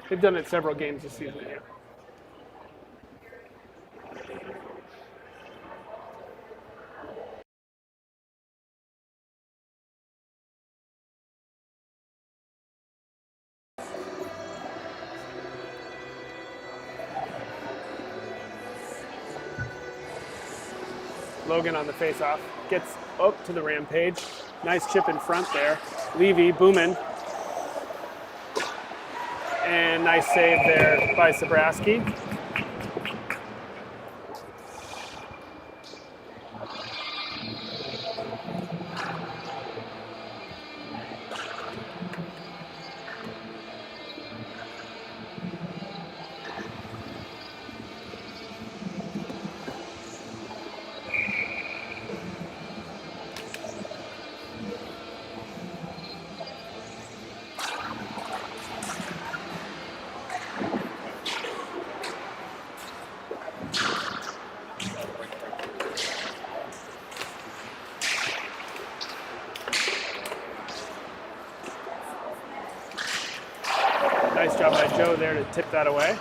Speaker 1: They've done it several games this season. Yeah. Logan on the faceoff, gets up to the Rampage. Nice chip in front there. Levy booming. And nice save there by Sabraski. Nice job by Joe there to tip that away.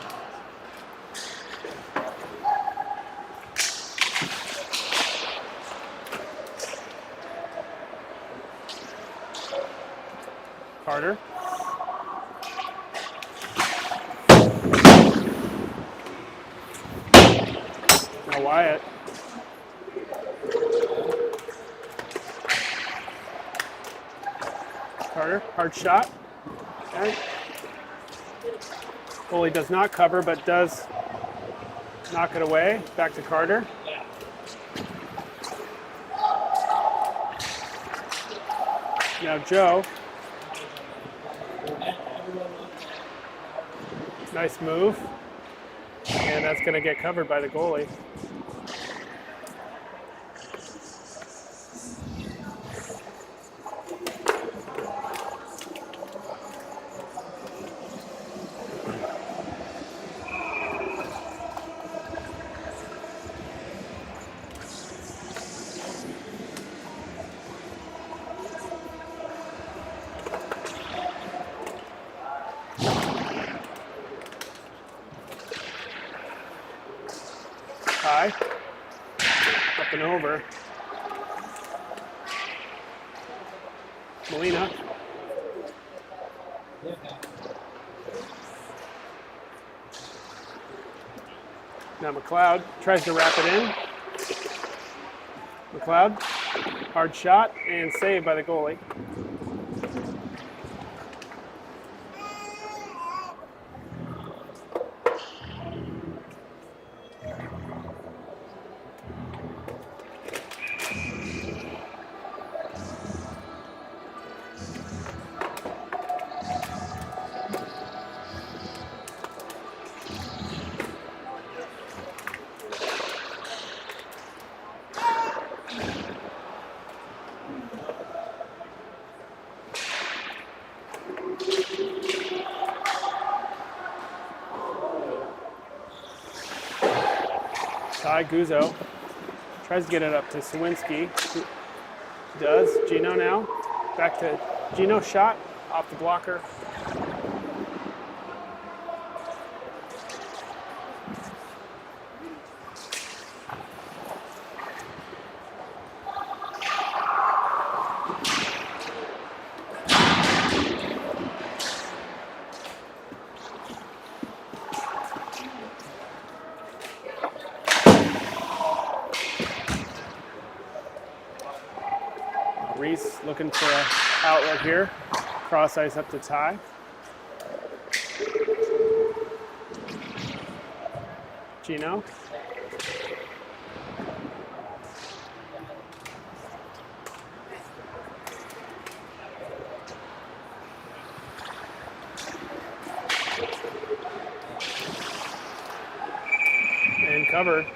Speaker 1: Carter. Now Wyatt. Carter, hard shot. Okay. Goalie does not cover, but does knock it away. Back to Carter. Now Joe. Nice move. And that's going to get covered by the goalie. High, up and over. Molina. Now McLeod tries to wrap it in. McLeod, hard shot and saved by the goalie. Ty Guzzo tries to get it up to Sawinski. Does. Gino now. Back to Gino. Shot off the blocker. Reese looking for an outlet here. Cross ice up to Ty. Gino. And covered.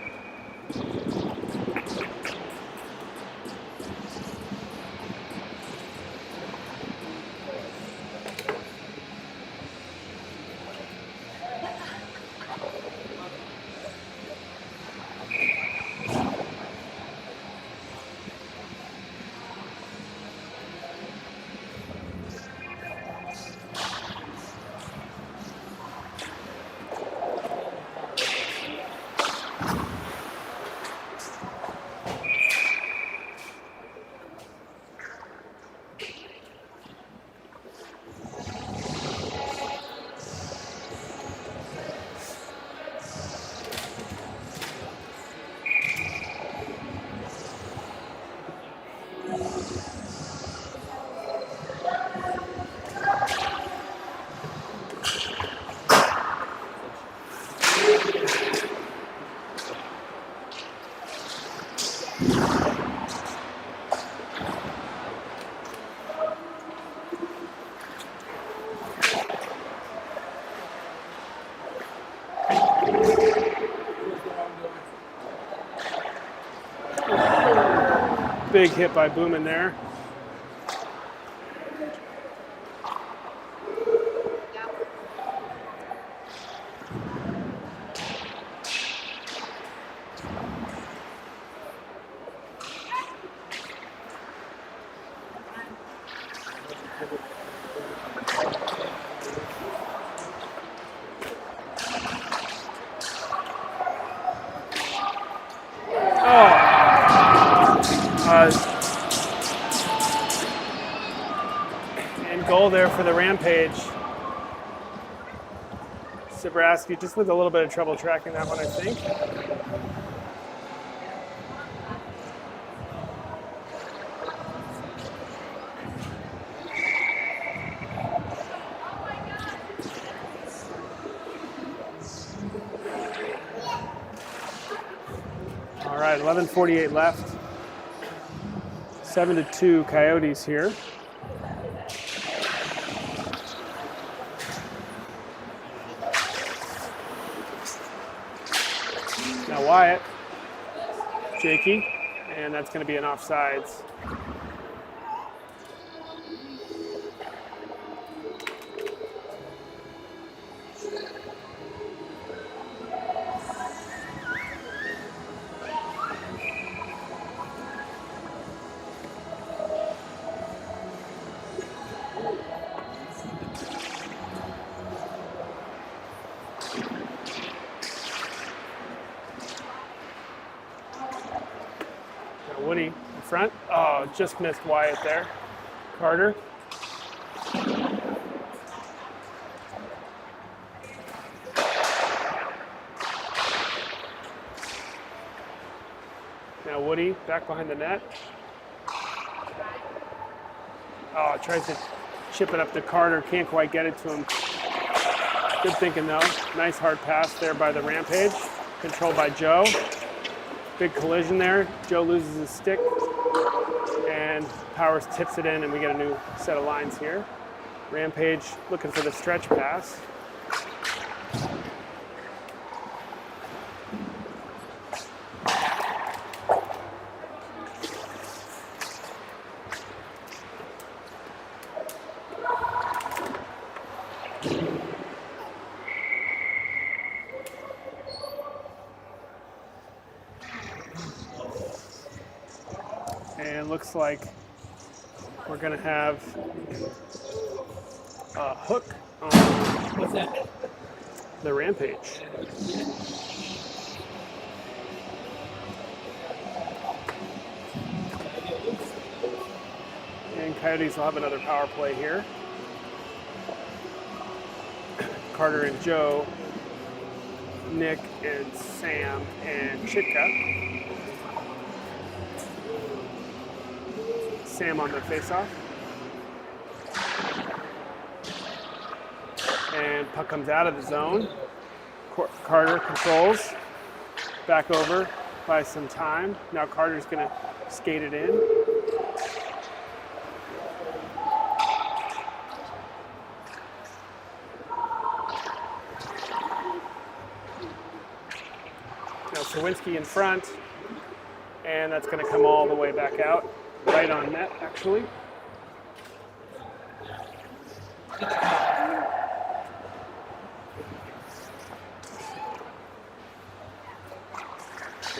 Speaker 1: Big hit by Boomin there. And goal there for the Rampage. Zabrowski just with a little bit of trouble tracking that one, I think. All right, 11:48 left. 7-2 Coyotes here. Now Wyatt, Jakey, and that's going to be an offsides. Woody in front. Oh, just missed Wyatt there. Carter. Now Woody back behind the net. Oh, tries to chip it up to Carter. Can't quite get it to him. Good thinking though. Nice hard pass there by the Rampage. Controlled by Joe. Big collision there. Joe loses his stick and Powers tips it in and we get a new set of lines here. Rampage looking for the stretch pass. And looks like we're going to have a hook on the Rampage. And Coyotes will have another power play here. Carter and Joe, Nick and Sam and Chitka. Sam on the face-off. And puck comes out of the zone. Carter controls. Back over by some time. Now Carter's going to skate it in. Now Sawinski in front. And that's going to come all the way back out. Right on net, actually.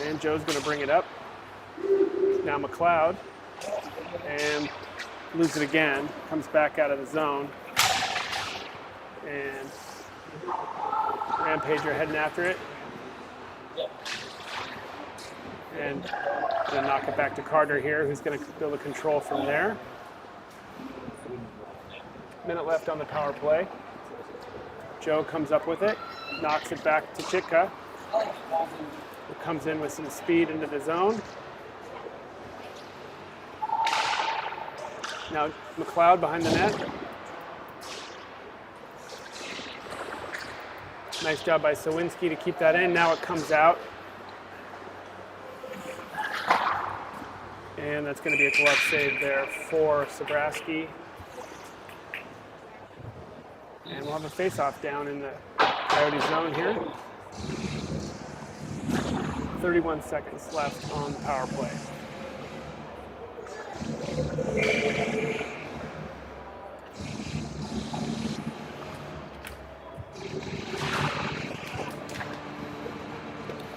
Speaker 1: And Joe's going to bring it up. Now McLeod. And loses it again. Comes back out of the zone. And Rampage are heading after it. And going to knock it back to Carter here, who's going to build a control from there. Minute left on the power play. Joe comes up with it. Knocks it back to Chitka. It comes in with some speed into the zone. Now McLeod behind the net. Nice job by Sawinski to keep that in. Now it comes out. And that's going to be a glove save there for Sobraski. And we'll have a face-off down in the Coyote zone here. 31 seconds left on the power play.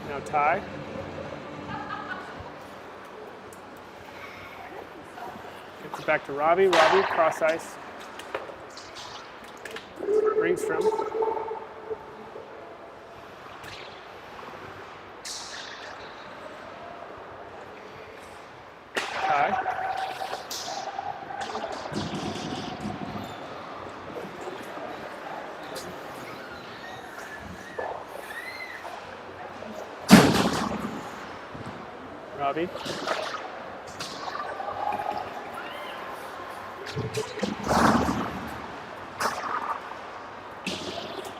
Speaker 1: Now Ty. Gets it back to Robbie. Robbie, cross ice. Ringstrom. Ty. Robbie.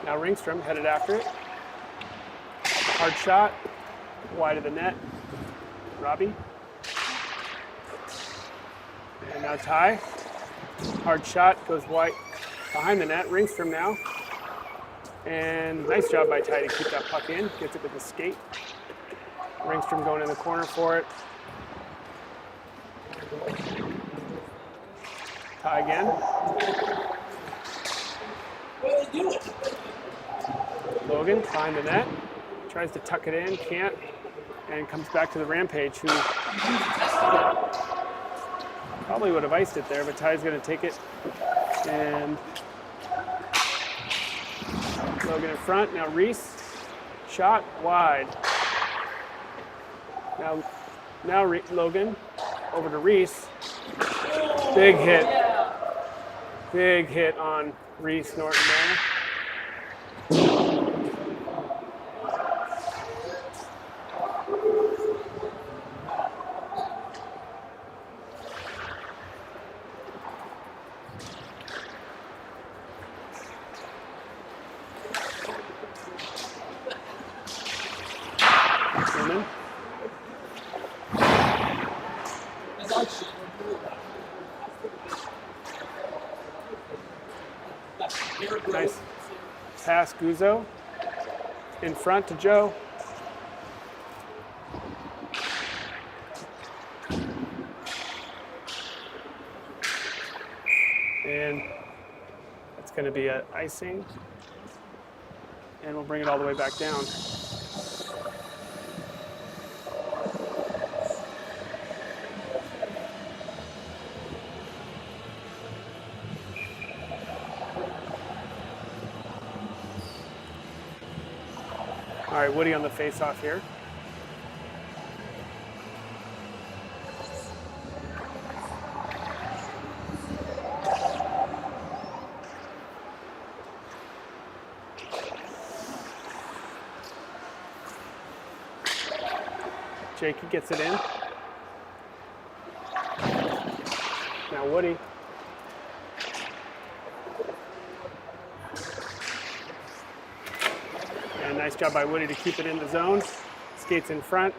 Speaker 1: Now Ringstrom headed after it. Hard shot, wide of the net. Robbie. And now Ty. Hard shot, goes wide behind the net. Ringstrom now. And nice job by Ty to keep that puck in. Gets it with the skate. Ringstrom going in the corner for it. Ty again. Logan behind the net. Tries to tuck it in, can't. And comes back to the Rampage, who probably would have iced it there, but Ty's going to take it. And Logan in front. Now Reese. Shot wide. Now Logan over to Reese. Big hit. Big hit on Reese Norton there. Nice pass, Guzzo. In front to Joe. And it's going to be an icing. And we'll bring it all the way back down. All right, Woody on the face-off here. Jakey gets it in. Now Woody. And nice job by Woody to keep it in the zone. Skates in front.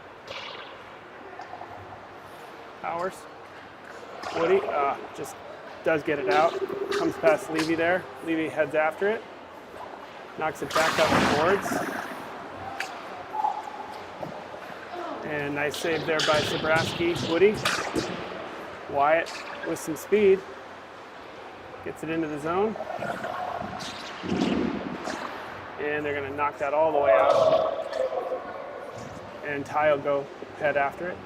Speaker 1: Powers. Woody just does get it out. Comes past Levy there. Levy heads after it. Knocks it back up the boards. And nice save there by Sabraski. Woody. Wyatt with some speed. Gets it into the zone. And they're going to knock that all the way out. And Ty will go head after it.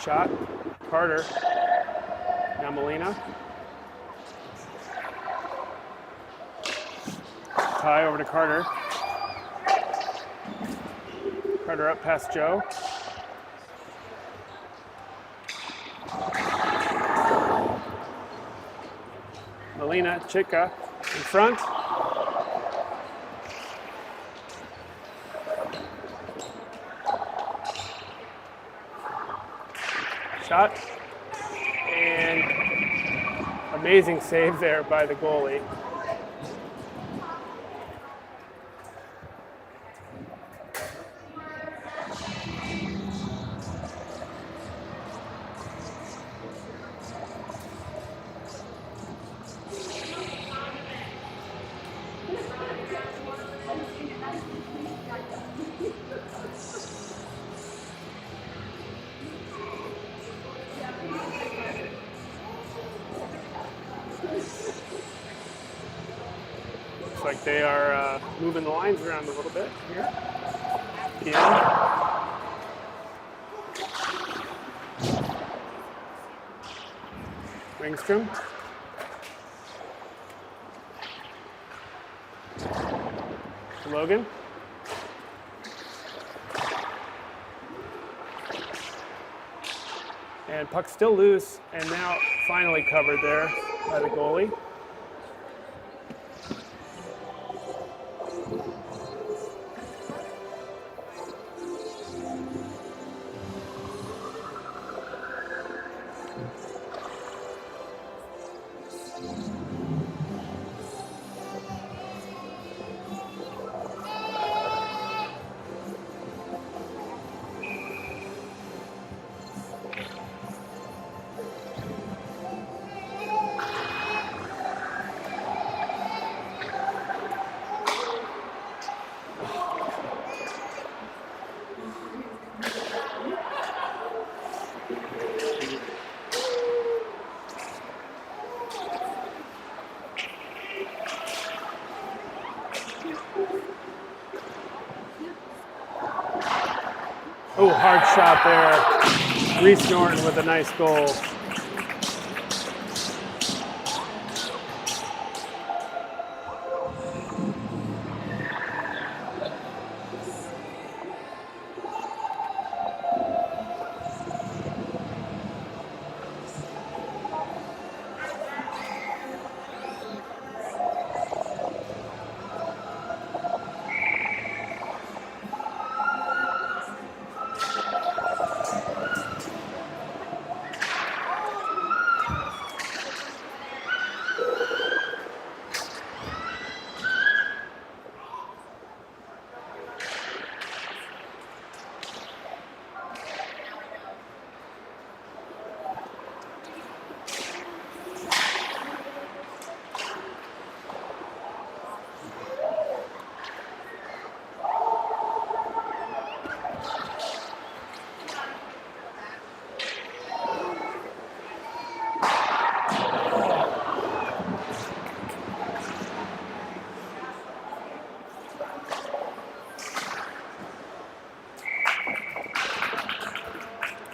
Speaker 1: Shot. Carter. Now Molina. Ty over to Carter. Carter up past Joe. Molina, Chitka in front. Shot. And amazing save there by the goalie. Looks like they are moving the lines around a little bit here. Yeah. Ringstrom. Logan. And puck still loose, and now finally covered there by the goalie. Oh, hard shot there. Reese Norton with a nice goal.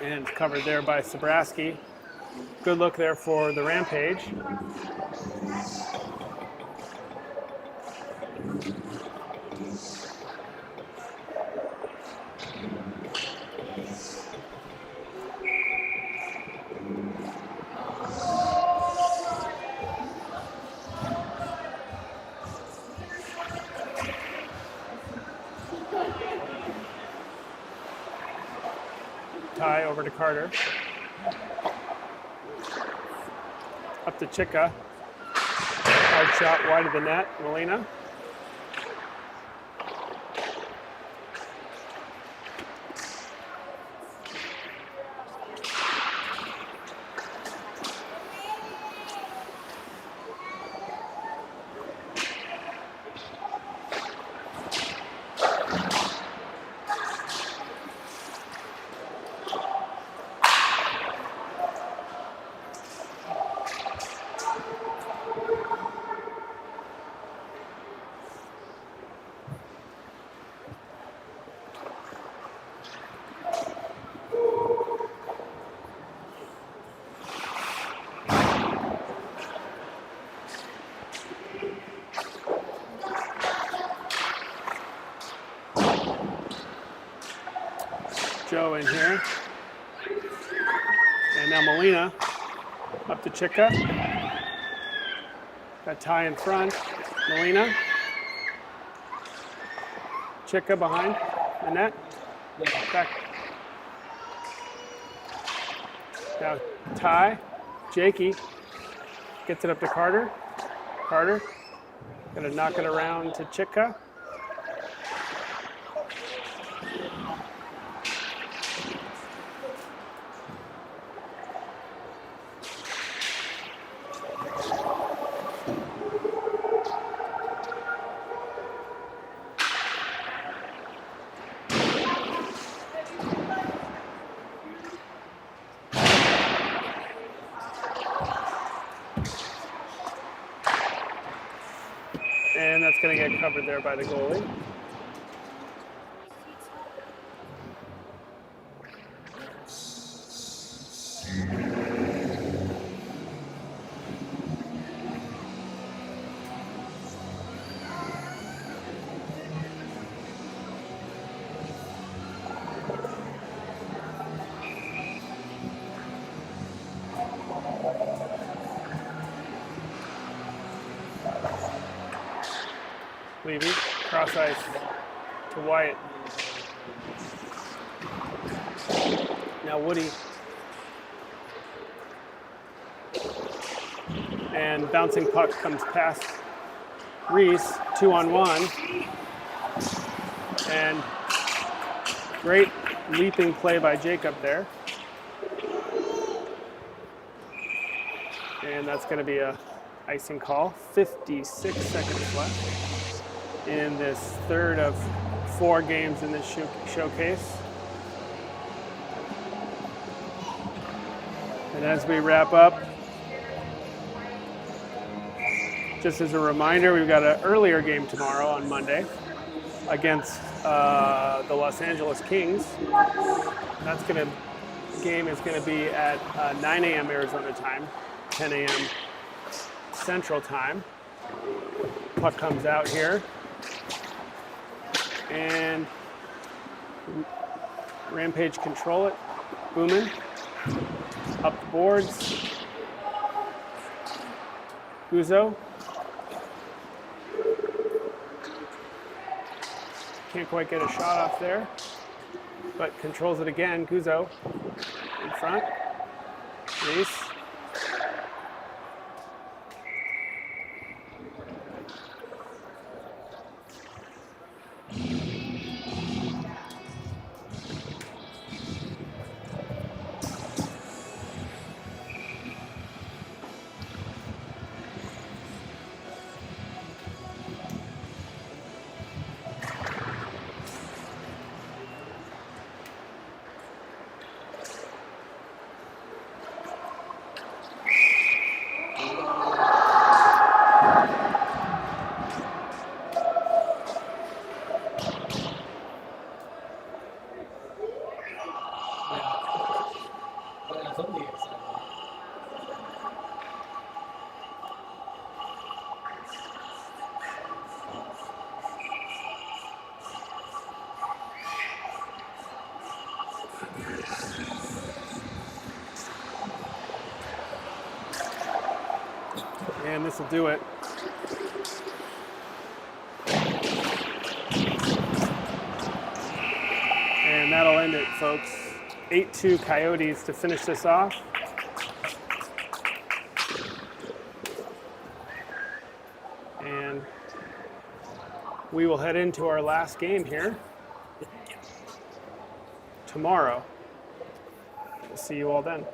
Speaker 1: And covered there by Sabraski. Good look there for the Rampage. Carter. Up to Chika. Hard shot wide of the net. Molina. Joe in here. And now Molina up to Chika. Got Ty in front. Molina. Chika behind the net. Back. Now Ty. Jakey gets it up to Carter. Carter. Gonna knock it around to Chika. And that's going to get covered there by the goalie. Levy, cross ice to Wyatt. Now Woody. And bouncing puck comes past Reese, 2-on-1. And great leaping play by Jacob there. And that's going to be a icing call. 56 seconds left in this third of 4 games in this showcase. And as we wrap up, just as a reminder, we've got an earlier game tomorrow on Monday against the Los Angeles Kings. Game is going to be at 9 a.m. Arizona time, 10 a.m. Central time. Puck comes out here. And Rampage control it. Boomin. Up the boards. Guzzo. Can't quite get a shot off there, but controls it again. Guzzo in front. Reese. And this will do it. And that'll end it, folks. 8-2 Coyotes to finish this off. And we will head into our last game here tomorrow. We'll see you all then.